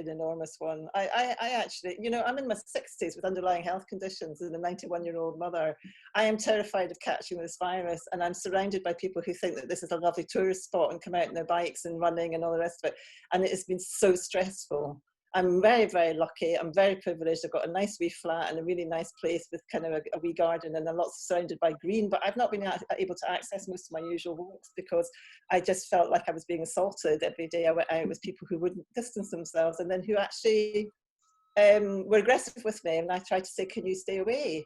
enormous one. I actually, you know, I'm in my 60s with underlying health conditions and a 91-year-old mother. I am terrified of catching this virus, and I'm surrounded by people who think that this is a lovely tourist spot and come out on their bikes and running and all the rest of it. And it has been so stressful. I'm very, very lucky. I'm very privileged. I've got a nice wee flat and a really nice place with kind of a wee garden, and I'm lots surrounded by green, but I've not been able to access most of my usual walks because I just felt like I was being assaulted every day I went out with people who wouldn't distance themselves, and then who actually were aggressive with me, and I tried to say, can you stay away?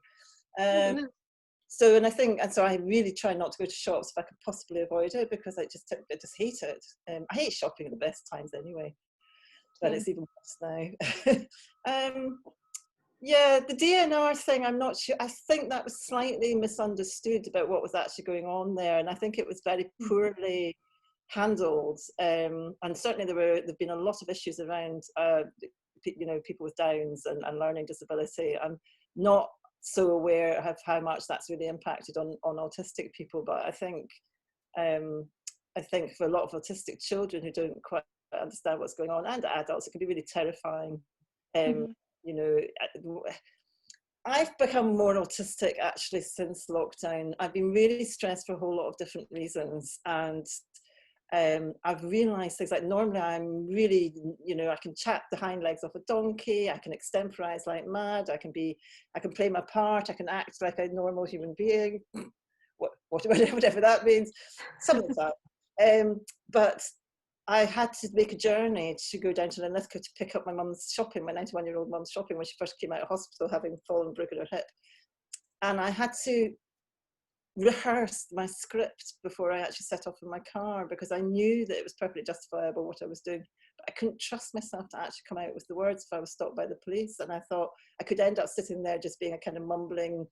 So I really try not to go to shops if I could possibly avoid it, because I just hate it. I hate shopping at the best times anyway, but it's even worse now. Yeah, the DNR thing, I'm not sure. I think that was slightly misunderstood about what was actually going on there, and I think it was very poorly handled. And certainly there've been a lot of issues around, people with Downs and learning disability. I'm not so aware of how much that's really impacted on autistic people, but I think for a lot of autistic children who don't quite understand what's going on, and adults, it can be really terrifying. I've become more autistic actually since lockdown. I've been really stressed for a whole lot of different reasons, and I've realised things like, normally I'm really, I can chat the hind legs off a donkey, I can extemporise like mad, I can play my part, I can act like a normal human being, whatever that means, something like that. But I had to make a journey to go down to Linlithgow to pick up my mum's shopping, my 91-year-old mum's shopping, when she first came out of hospital having fallen and broken her hip. And I had to rehearse my script before I actually set off in my car, because I knew that it was perfectly justifiable what I was doing, but I couldn't trust myself to actually come out with the words if I was stopped by the police. And I thought I could end up sitting there just being a kind of mumbling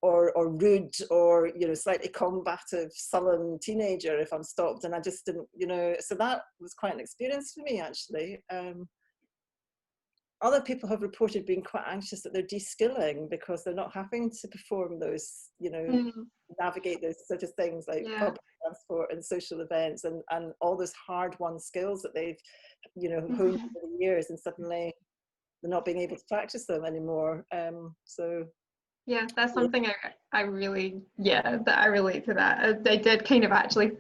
or rude or slightly combative, sullen teenager if I'm stopped, and I just didn't, so that was quite an experience for me actually. Other people have reported being quite anxious that they're de-skilling because they're not having to perform those, navigate those sort of things like public transport and social events and all those hard-won skills that they've, honed over the years, and suddenly they're not being able to practice them anymore. Yeah, that's something I really, that I relate to that. I did kind of actually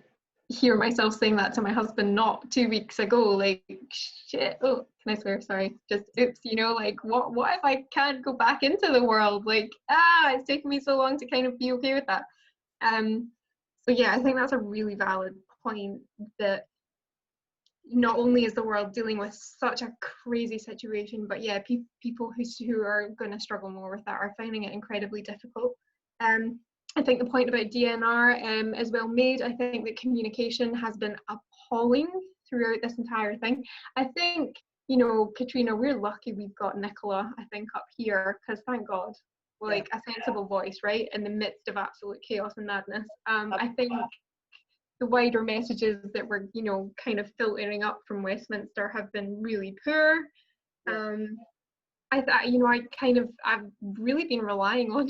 hear myself saying that to my husband not 2 weeks ago, like, shit, oh, can I swear? Sorry, just oops, like, what if I can't go back into the world? Like, it's taken me so long to kind of be okay with that. So yeah, I think that's a really valid point, that not only is the world dealing with such a crazy situation, but yeah, people who are going to struggle more with that are finding it incredibly difficult. I think the point about DNR is well made. I think that communication has been appalling throughout this entire thing. I think, Katrina, we're lucky we've got Nicola, I think, up here, because thank God, like a sensible voice, right, in the midst of absolute chaos and madness. I think the wider messages that were, kind of filtering up from Westminster have been really poor. I've really been relying on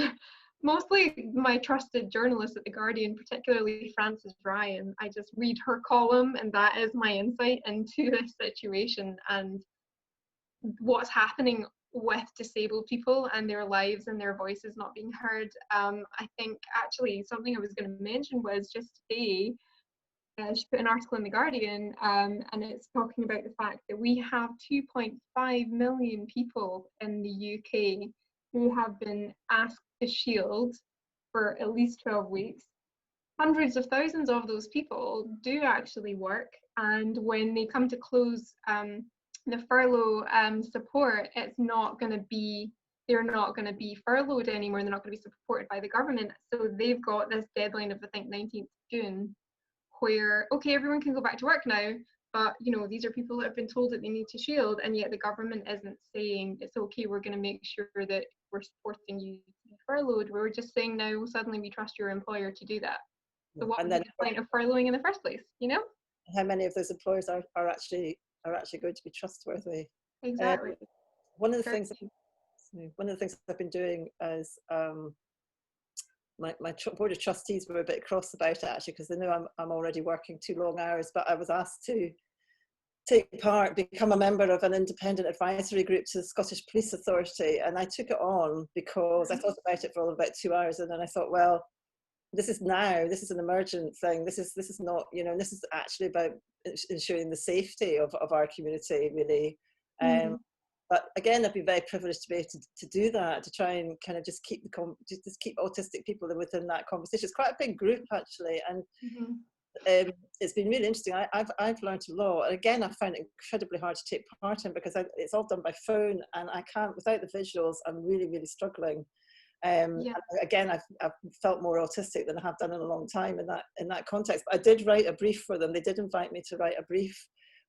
mostly my trusted journalists at The Guardian, particularly Frances Ryan. I just read her column, and that is my insight into this situation and what's happening with disabled people and their lives and their voices not being heard. I think actually something I was going to mention was just today, she put an article in The Guardian, and it's talking about the fact that we have 2.5 million people in the UK who have been asked to shield for at least 12 weeks. Hundreds of thousands of those people do actually work, and when they come to close the furlough support, they're not going to be furloughed anymore, they're not going to be supported by the government. So they've got this deadline of, I think, 19th June, where, okay, everyone can go back to work now, but these are people that have been told that they need to shield, and yet the government isn't saying it's okay, we're going to make sure that we're supporting you to be furloughed. We're just saying now suddenly we trust your employer to do that. So what would be the point of furloughing in the first place? How many of those employers are actually going to be trustworthy? Exactly. One of the things I've been doing is my board of trustees were a bit cross about it actually, because they know I'm already working too long hours, but I was asked to become a member of an independent advisory group to the Scottish Police Authority, and I took it on because I thought about it for about 2 hours, and then I thought, well, this is an emergent thing. This is not, this is actually about ensuring the safety of our community, really. But again, I've been very privileged to be able to do that, to try and kind of just keep just keep autistic people within that conversation. It's quite a big group actually, and it's been really interesting. I've learned a lot. And again, I found it incredibly hard to take part in because it's all done by phone, and I can't, without the visuals, I'm really, really struggling. Again, I've felt more autistic than I have done in a long time in that context. But I did write a brief for them. They did invite me to write a brief,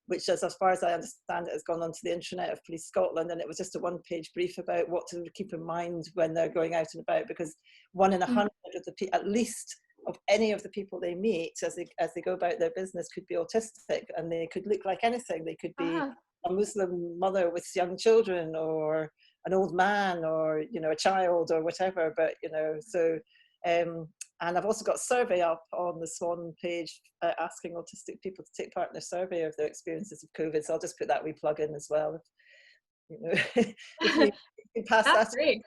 which is, as far as I understand it, has gone onto the intranet of Police Scotland, and it was just a one-page brief about what to keep in mind when they're going out and about, because 1 in 100 of the at least of any of the people they meet as they go about their business could be autistic, and they could look like anything. They could be a Muslim mother with young children, or an old man, or a child, or whatever. But so and I've also got a survey up on the Swan page asking autistic people to take part in a survey of their experiences of COVID. So I'll just put that wee plug in as well. If you pass That's that. great.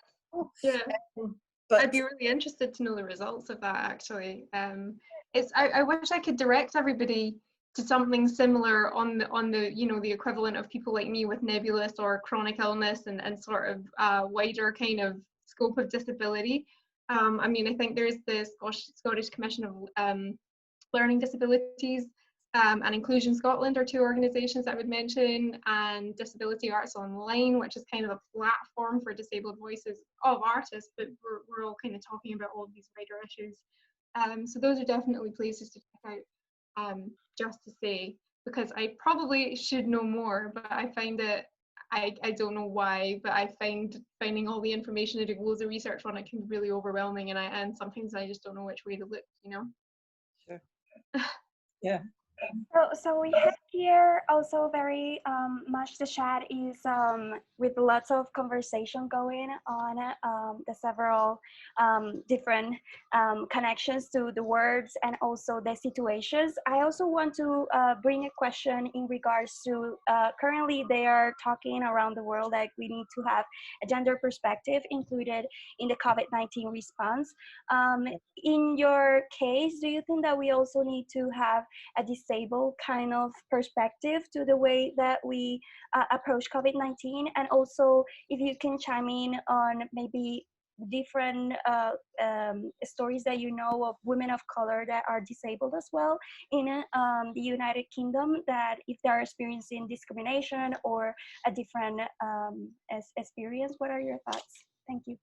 Yeah. But I'd be really interested to know the results of that actually. I wish I could direct everybody to something similar on the the equivalent of people like me with nebulous or chronic illness and sort of wider kind of scope of disability. I mean, I think there is the Scottish Commission of Learning Disabilities and Inclusion Scotland are two organisations that I would mention, and Disability Arts Online, which is kind of a platform for disabled voices of artists, but we're all kind of talking about all of these wider issues. So those are definitely places to check out, just to say, because I probably should know more, but I find that I don't know why, but I find finding all the information and doing loads of research on it can be really overwhelming, and sometimes I just don't know which way to look, Sure. Yeah. So we have here also very much the chat is with lots of conversation going on, the several different connections to the words and also the situations. I also want to bring a question in regards to currently they are talking around the world that we need to have a gender perspective included in the COVID-19 response. In your case, do you think that we also need to have a disabled kind of perspective to the way that we approach COVID-19? And also, if you can chime in on maybe different stories that you know of women of color that are disabled as well in the United Kingdom, that if they're experiencing discrimination or a different experience. What are your thoughts? Thank you.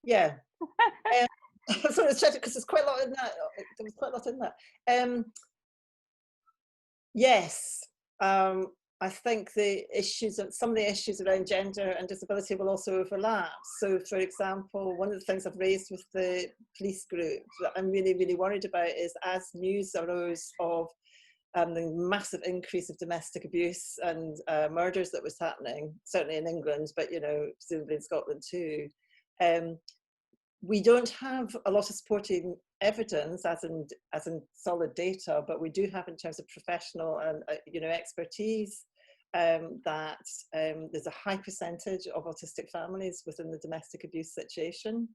Yeah. So it's because there's quite a lot in that. There was quite a lot in that. Yes, I think some of the issues around gender and disability will also overlap. So, for example, one of the things I've raised with the police group that I'm really, really worried about is, as news arose of the massive increase of domestic abuse and murders that was happening, certainly in England, but presumably in Scotland too. We don't have a lot of supporting evidence, as in solid data, but we do have in terms of professional and expertise that there's a high percentage of autistic families within the domestic abuse situation.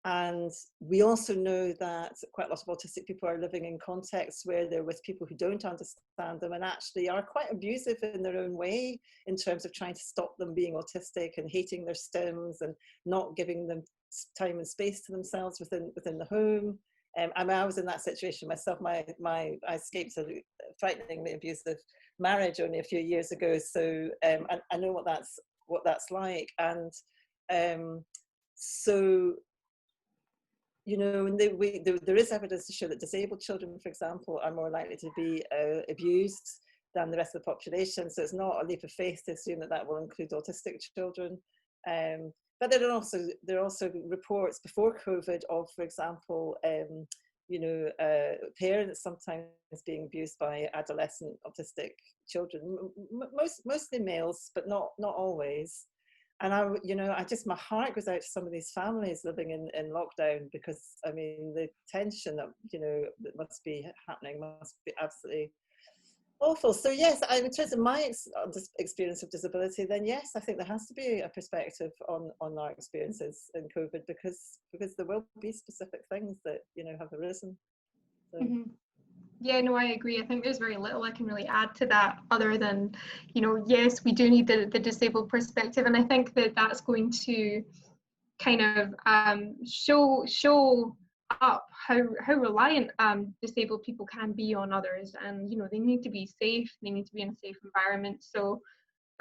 And we also know that quite a lot of autistic people are living in contexts where they're with people who don't understand them and actually are quite abusive in their own way, in terms of trying to stop them being autistic and hating their stims and not giving them time and space to themselves within the home. I mean, I was in that situation myself. I escaped a frighteningly abusive marriage only a few years ago, so I know what that's like. And so, there is evidence to show that disabled children, for example, are more likely to be abused than the rest of the population. So it's not a leap of faith to assume that will include autistic children. But there are also reports before COVID of, for example, parents sometimes being abused by adolescent autistic children, mostly males, but not always. And my heart goes out to some of these families living in lockdown, because I mean, the tension that that must be happening must be absolutely awful. So yes, in terms of my experience of disability, then yes, I think there has to be a perspective on our experiences in COVID, because there will be specific things that have arisen. So. Yeah, no, I agree. I think there's very little I can really add to that other than, yes, we do need the disabled perspective. And I think that that's going to kind of show up how reliant disabled people can be on others. And, they need to be safe. They need to be in a safe environment. So,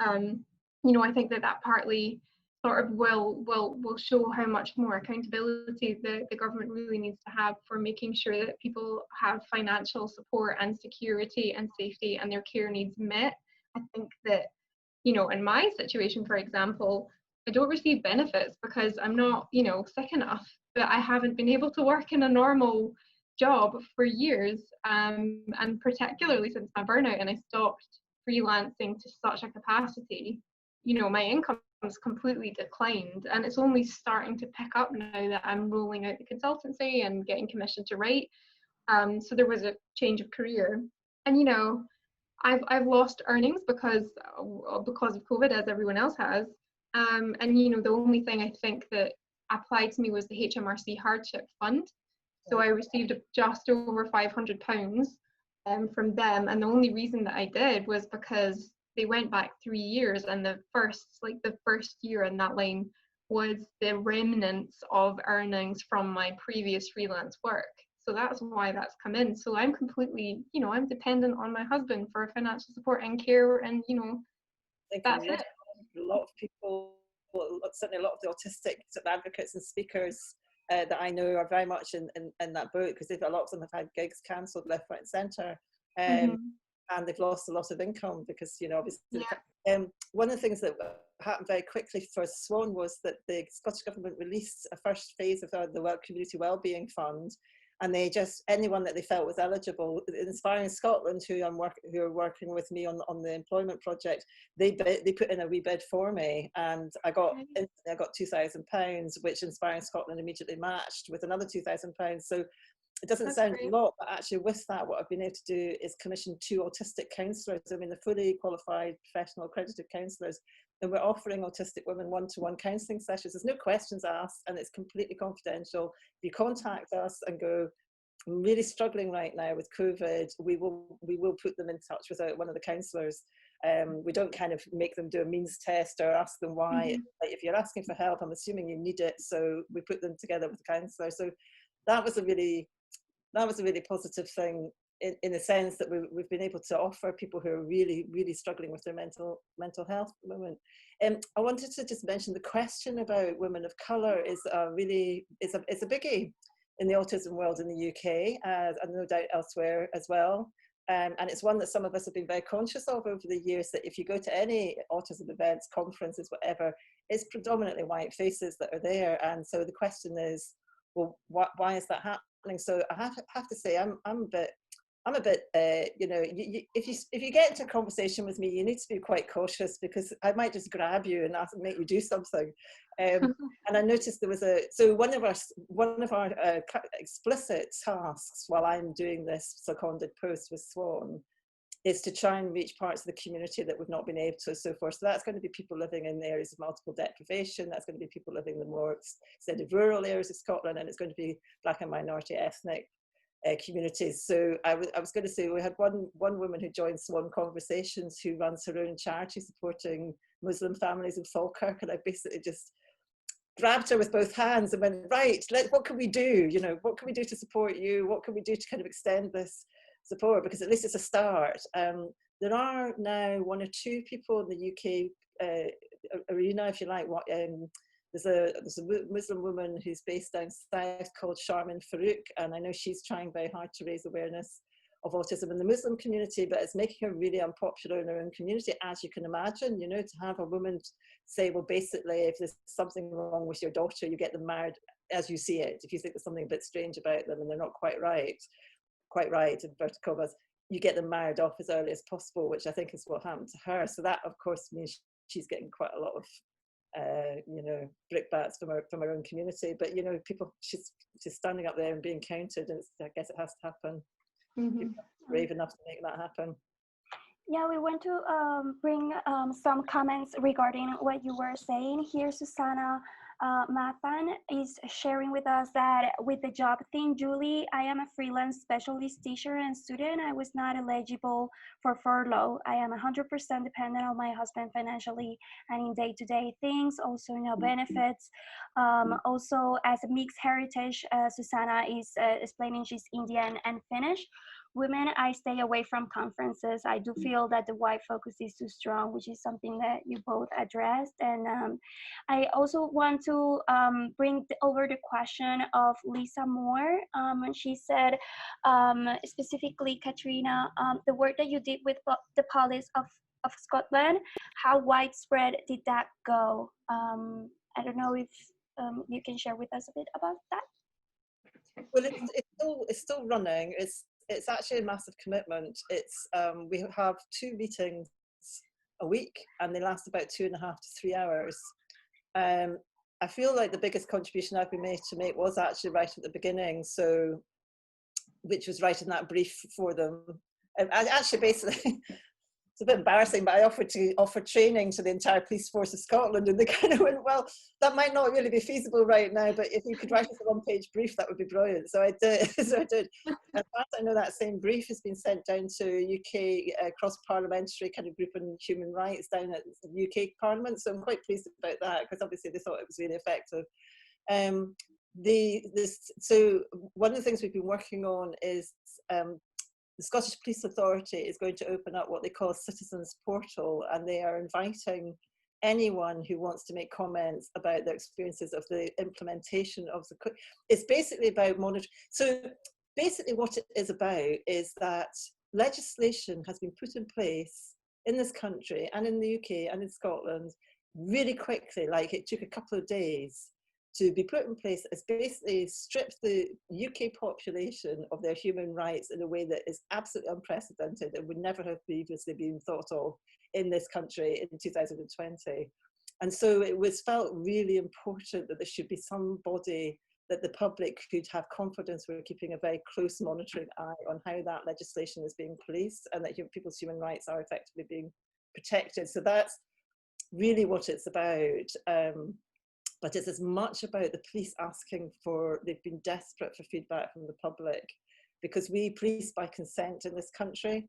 I think that partly sort of will show how much more accountability the government really needs to have for making sure that people have financial support and security and safety and their care needs met. I think that, in my situation, for example, I don't receive benefits because I'm not, sick enough, but I haven't been able to work in a normal job for years, and particularly since my burnout and I stopped freelancing to such a capacity, my income has completely declined, and it's only starting to pick up now that I'm rolling out the consultancy and getting commissioned to write. So there was a change of career, and I've lost earnings because of COVID, as everyone else has. And the only thing I think that applied to me was the HMRC hardship fund. So I received just over £500 from them, and the only reason that I did was because they went back 3 years, and the first year in that line was the remnants of earnings from my previous freelance work. So that's why that's come in. So I'm completely, I'm dependent on my husband for financial support and care, and that's it. A lot of people, certainly a lot of the autistic advocates and speakers that I know are very much in that boat, because a lot of them have had gigs cancelled left, right and centre, and they've lost a lot of income because, obviously, one of the things that happened very quickly for Swan was that the Scottish Government released a first phase of the Community Wellbeing Fund, and they just, anyone that they felt was eligible, Inspiring Scotland, who are working with me on the employment project, they put in a wee bid for me, and I got £2,000, which Inspiring Scotland immediately matched with another £2,000. So it doesn't sound a lot, but actually with that, what I've been able to do is commission 2 autistic counsellors. I mean, they're fully qualified, professional, accredited counsellors, and we're offering autistic women one-to-one counselling sessions. There's no questions asked, and it's completely confidential. If you contact us and go, I'm really struggling right now with COVID, we will put them in touch with one of the counsellors. We don't kind of make them do a means test or ask them why. Like, if you're asking for help, I'm assuming you need it, so we put them together with a counsellor. So that was a really positive thing, in the sense that we've been able to offer people who are really, really struggling with their mental health at the moment. I wanted to just mention the question about women of colour is a biggie in the autism world in the UK, and no doubt elsewhere as well. And it's one that some of us have been very conscious of over the years, that if you go to any autism events, conferences, whatever, it's predominantly white faces that are there. And so the question is, well, why is that happening? So I have to say, I'm a bit, if you get into a conversation with me, you need to be quite cautious, because I might just grab you and make you do something. And I noticed there was one of our explicit tasks while I'm doing this seconded post with Swan is to try and reach parts of the community that we've not been able to so far. So that's going to be people living in areas of multiple deprivation. That's going to be people living in the more extended rural areas of Scotland, and it's going to be Black and minority ethnic communities. So I was going to say, we had one woman who joined Swan Conversations, who runs her own charity supporting Muslim families in Falkirk, and I basically just grabbed her with both hands and went, right, what can we do? What can we do to support you? What can we do to kind of extend this support? Because at least it's a start. There are now 1 or 2 people in the UK arena, if you like. There's a Muslim woman who's based down south called Sharmin Farouk, and I know she's trying very hard to raise awareness of autism in the Muslim community, but it's making her really unpopular in her own community, as you can imagine. To have a woman say, well, basically, if there's something wrong with your daughter, you get them married as you see it. If you think there's something a bit strange about them and they're not quite right, inverted commas, you get them married off as early as possible, which I think is what happened to her. So that, of course, means she's getting quite a lot of brickbats from her own community. But people, she's standing up there and being counted, and I guess it has to happen. Brave enough to make that happen. Yeah, we want to bring some comments regarding what you were saying here, Susanna. Mathan is sharing with us that with the job thing, Julie, I am a freelance specialist teacher and student. I was not eligible for furlough. I am 100% dependent on my husband financially and in day-to-day things, also no benefits. Also, as a mixed heritage, Susanna is explaining she's Indian and Finnish. Women, I stay away from conferences. I do feel that the white focus is too strong, which is something that you both addressed. And I also want to bring over the question of Lisa Moore. She said, specifically, Katrina, the work that you did with the police of Scotland, how widespread did that go? I don't know if you can share with us a bit about that. Well, it's still running. It's actually a massive commitment. It's we have 2 meetings a week, and they last about 2.5 to 3 hours. I feel like the biggest contribution I've been made to make was actually right at the beginning, so which was writing that brief for them. I actually basically, it's a bit embarrassing, but I offered training to the entire police force of Scotland, and they kind of went, well, that might not really be feasible right now, but if you could write us a 1-page brief, that would be brilliant. So I did. In fact, I know that same brief has been sent down to UK cross-parliamentary kind of group on human rights down at the UK Parliament. So I'm quite pleased about that, because obviously they thought it was really effective. So one of the things we've been working on is the Scottish Police Authority is going to open up what they call a citizens portal, and they are inviting anyone who wants to make comments about their experiences of the implementation of the. It's basically about monitoring. So basically what it is about is that legislation has been put in place in this country and in the UK and in Scotland really quickly, like it took a couple of days to be put in place, has basically stripped the UK population of their human rights in a way that is absolutely unprecedented and would never have previously been thought of in this country in 2020. And so it was felt really important that there should be somebody that the public could have confidence we're keeping a very close monitoring eye on how that legislation is being policed and that people's human rights are effectively being protected. So that's really what it's about. But it's as much about the police asking for, they've been desperate for feedback from the public, because we police by consent in this country,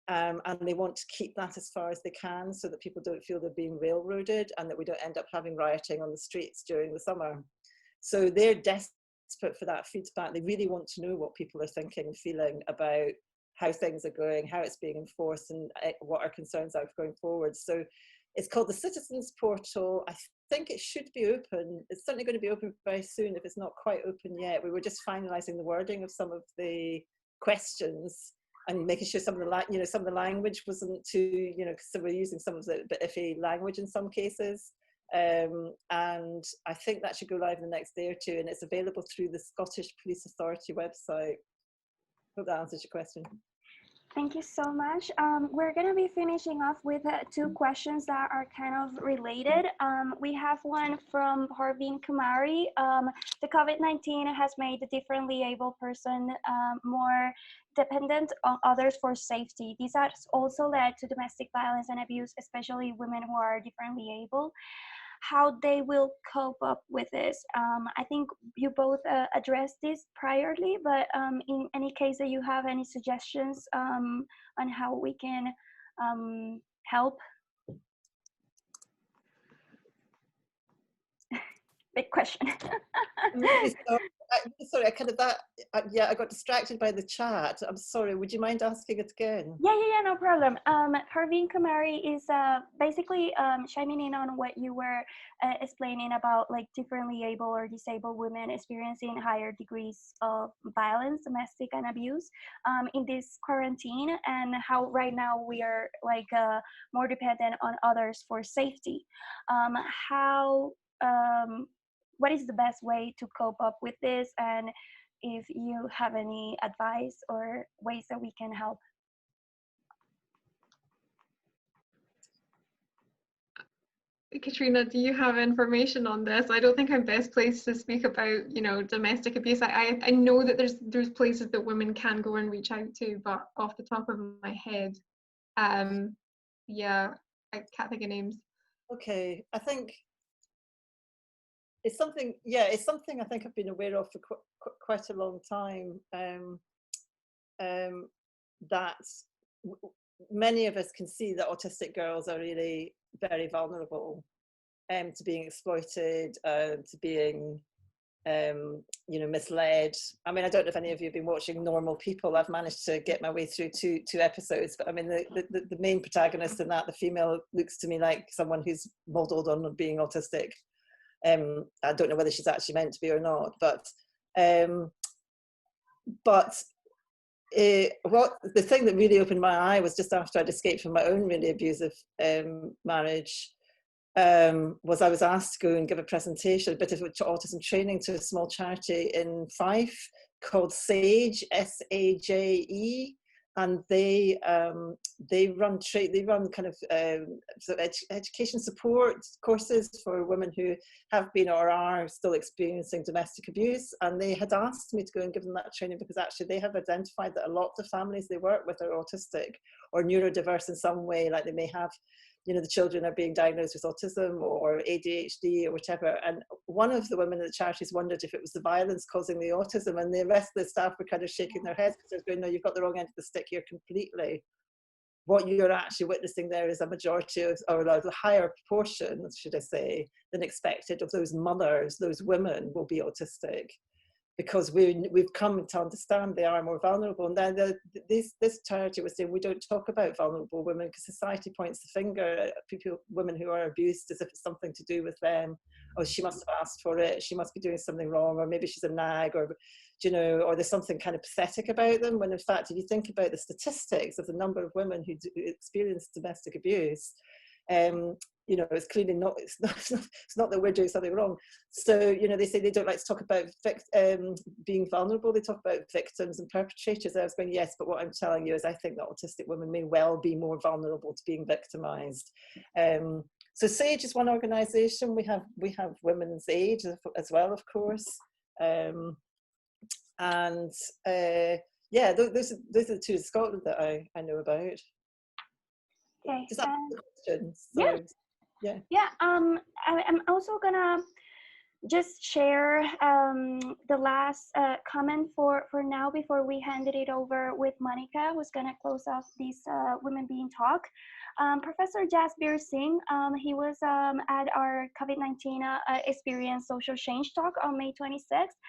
and they want to keep that as far as they can so that people don't feel they're being railroaded and that we don't end up having rioting on the streets during the summer. So they're desperate for that feedback. They really want to know what people are thinking and feeling about how things are going, how it's being enforced, and what our concerns are going forward. So it's called the Citizens Portal. I think it should be open. It's certainly going to be open very soon if it's not quite open yet. We were just finalising the wording of some of the questions and making sure some of the some of the language wasn't too, because we're using some of the bit iffy language in some cases. And I think that should go live in the next day or two, and it's available through the Scottish Police Authority website. Hope that answers your question. Thank you so much. We're going to be finishing off with 2 questions that are kind of related. We have one from Parveen Kumari. The COVID-19 has made the differently able person more dependent on others for safety. This has also led to domestic violence and abuse, especially women who are differently able. How they will cope up with this. I think you both addressed this priorly, but in any case that you have any suggestions on how we can help. Big question. Sorry, I got distracted by the chat. I'm sorry, would you mind asking it again? Yeah, no problem. Parveen Kumari is basically chiming in on what you were explaining about like differently able or disabled women experiencing higher degrees of violence, domestic and abuse in this quarantine, and how right now we are like more dependent on others for safety. What is the best way to cope up with this, and if you have any advice or ways that we can help? Katrina, do you have information on this? I don't think I'm best placed to speak about, domestic abuse. I know that there's places that women can go and reach out to, but off the top of my head, yeah, I can't think of names. Okay, I think it's something, yeah, it's something I think I've been aware of for quite a long time, that many of us can see that autistic girls are really very vulnerable to being exploited, to being you know, misled. I mean, I don't know if any of you have been watching Normal People. I've managed to get my way through two episodes, but I mean, the main protagonist in that, the female, looks to me like someone who's modelled on being autistic. I don't know whether she's actually meant to be or not, but what the thing that really opened my eye was just after I'd escaped from my own really abusive marriage. Was I was asked to go and give a presentation, a bit of autism training to a small charity in Fife called SAGE, S-A-J-E, and they run kind of sort of education support courses for women who have been or are still experiencing domestic abuse. And they had asked me to go and give them that training because actually they have identified that a lot of families they work with are autistic or neurodiverse in some way, like they may have, you know, the children are being diagnosed with autism or ADHD or whatever. And one of the women in the charities wondered if it was the violence causing the autism, and the rest of the staff were kind of shaking their heads because they're going, no, you've got the wrong end of the stick here completely. What you're actually witnessing there is a majority of, or a higher proportion, should I say, than expected of those mothers, those women will be autistic, because we've come to understand they are more vulnerable. And then this charity was saying, we don't talk about vulnerable women because society points the finger at people, women who are abused, as if it's something to do with them. Oh, she must have asked for it, she must be doing something wrong, or maybe she's a nag, or, you know, or there's something kind of pathetic about them, when in fact, if you think about the statistics of the number of women who experience domestic abuse, you know, it's clearly not, it's not that we're doing something wrong. So, you know, they say they don't like to talk about being vulnerable, they talk about victims and perpetrators. I was going, yes, but what I'm telling you is I think that autistic women may well be more vulnerable to being victimised. So SAGE is one organisation. We have Women's Aid as well, of course. Yeah, those are the two in Scotland that I know about. Okay. Does that answer the question? So, yeah. I'm also gonna just share the last comment for now before we handed it over with Monica, who's gonna close off this Women Being talk. Professor Jasbir Singh, he was at our COVID-19 Experience Social Change talk on May 26th.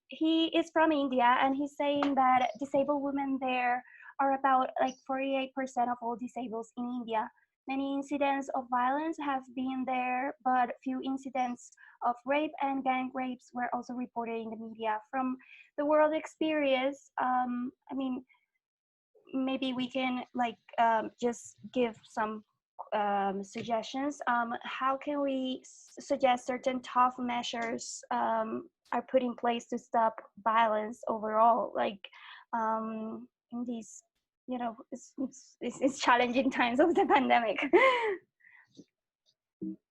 He is from India, and he's saying that disabled women there are about like 48% of all disabled in India. Many incidents of violence have been there, but few incidents of rape and gang rapes were also reported in the media. From the world experience, I mean, maybe we can like just give some suggestions. How can we suggest certain tough measures are put in place to stop violence overall? Like in these, you know, it's challenging times of the pandemic.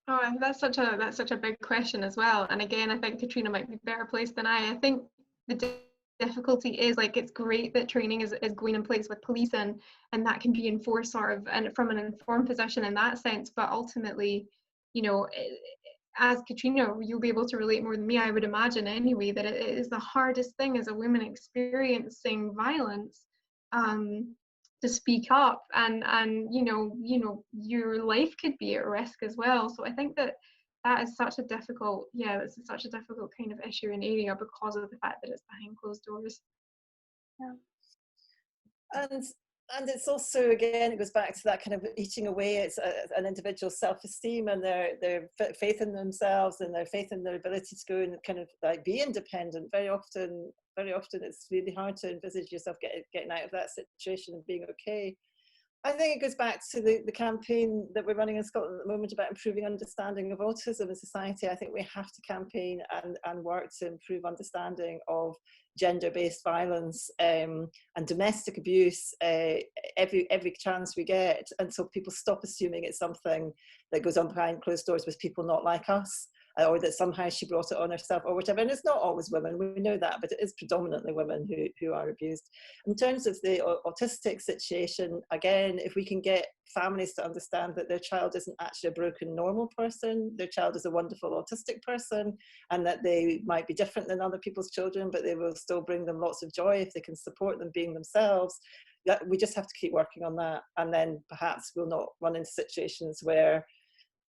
Oh, that's such a big question as well. And again, I think Katrina might be better placed than I. I think the difficulty is, like, it's great that training is going in place with police and that can be enforced sort of and from an informed position in that sense. But ultimately, you know, as Katrina, you'll be able to relate more than me, I would imagine anyway, that it is the hardest thing as a woman experiencing violence to speak up, and you know your life could be at risk as well. So I think that is such a difficult, it's such a difficult kind of issue and area because of the fact that it's behind closed doors. Yeah. And it's also, again, it goes back to that kind of eating away. It's an individual's self-esteem and their faith in themselves and their faith in their ability to go and kind of like be independent. Very often it's really hard to envisage yourself getting out of that situation and being okay. I think it goes back to the campaign that we're running in Scotland at the moment about improving understanding of autism in society. I think we have to campaign and work to improve understanding of gender-based violence and domestic abuse every chance we get, and so people stop assuming it's something that goes on behind closed doors with people not like us. or that somehow she brought it on herself or whatever. And it's not always women, we know that, but it is predominantly women who are abused. In terms of the autistic situation, again, if we can get families to understand that their child isn't actually a broken normal person, their child is a wonderful autistic person, and that they might be different than other people's children, but they will still bring them lots of joy if they can support them being themselves. That we just have to keep working on that, and then perhaps we'll not run into situations where,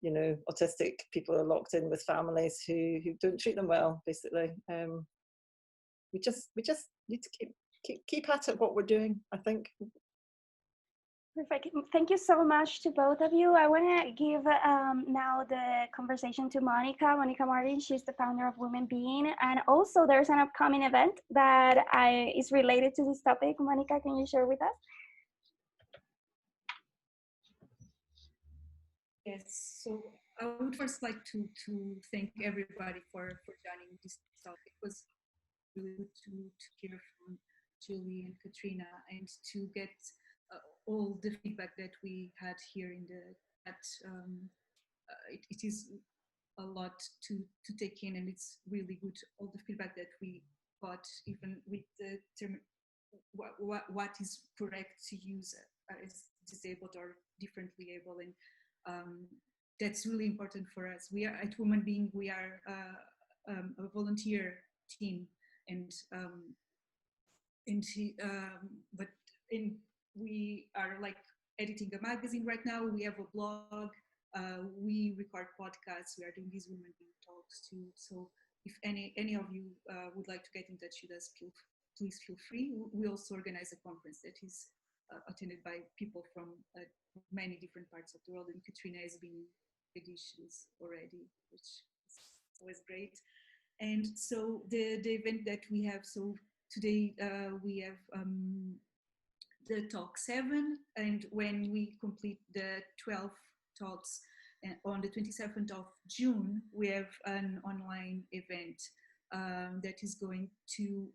you know, autistic people are locked in with families who don't treat them well, basically. We just need to keep at it what we're doing, I think. Perfect. Thank you so much to both of you. I want to give now the conversation to Monica Martin. She's the founder of WomenBeing, and also there's an upcoming event that is related to this topic. Monica, can you share with us? Yes, so I would first like to thank everybody for joining this talk. It was really good to hear from Julie and Katrina and to get all the feedback that we had here in the chat. It is a lot to take in, and it's really good, all the feedback that we got, even with the term what is correct to use as disabled or differently able, and that's really important for us. We are at WomenBeing, we are a volunteer team, and we are like editing a magazine right now. We have a blog. We record podcasts. We are doing these WomenBeing talks too. So if any of you would like to get in touch with us, please feel free. We also organize a conference that is attended by people from many different parts of the world, and Katrina has been editions already, which is always great. And so the event that we have, so today we have the talk 7, and when we complete the 12 talks on the 27th of June, we have an online event that is going to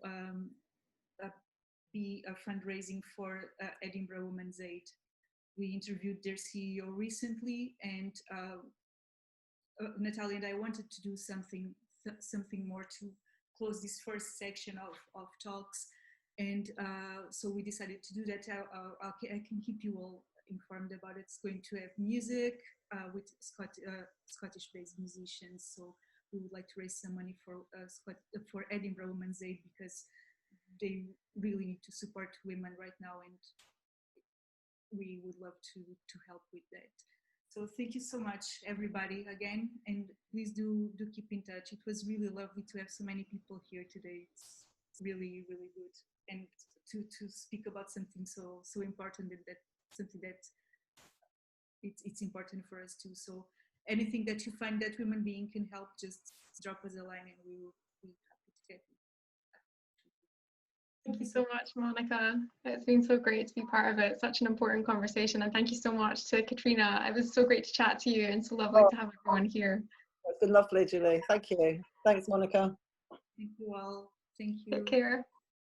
be a fundraising for Edinburgh Women's Aid. We interviewed their CEO recently, and Natalia and I wanted to do something more to close this first section of talks, and so we decided to do that. I can keep you all informed about it. It's going to have music with Scottish-based musicians, so we would like to raise some money for Edinburgh Women's Aid, because they really need to support women right now, and we would love to help with that. So thank you so much, everybody, again, and please do keep in touch. It was really lovely to have so many people here today. It's really, really good, and to speak about something so important, and that something that it's important for us too. So anything that you find that WomenBeing can help, just drop us a line, and we will be happy to get it. Thank you so much, Monica. It's been so great to be part of it. Such an important conversation. And thank you so much to Katrina. It was so great to chat to you, and so lovely to have everyone here. It's been lovely, Julie. Thank you. Thanks, Monica. Thank you all. Thank you. Take care.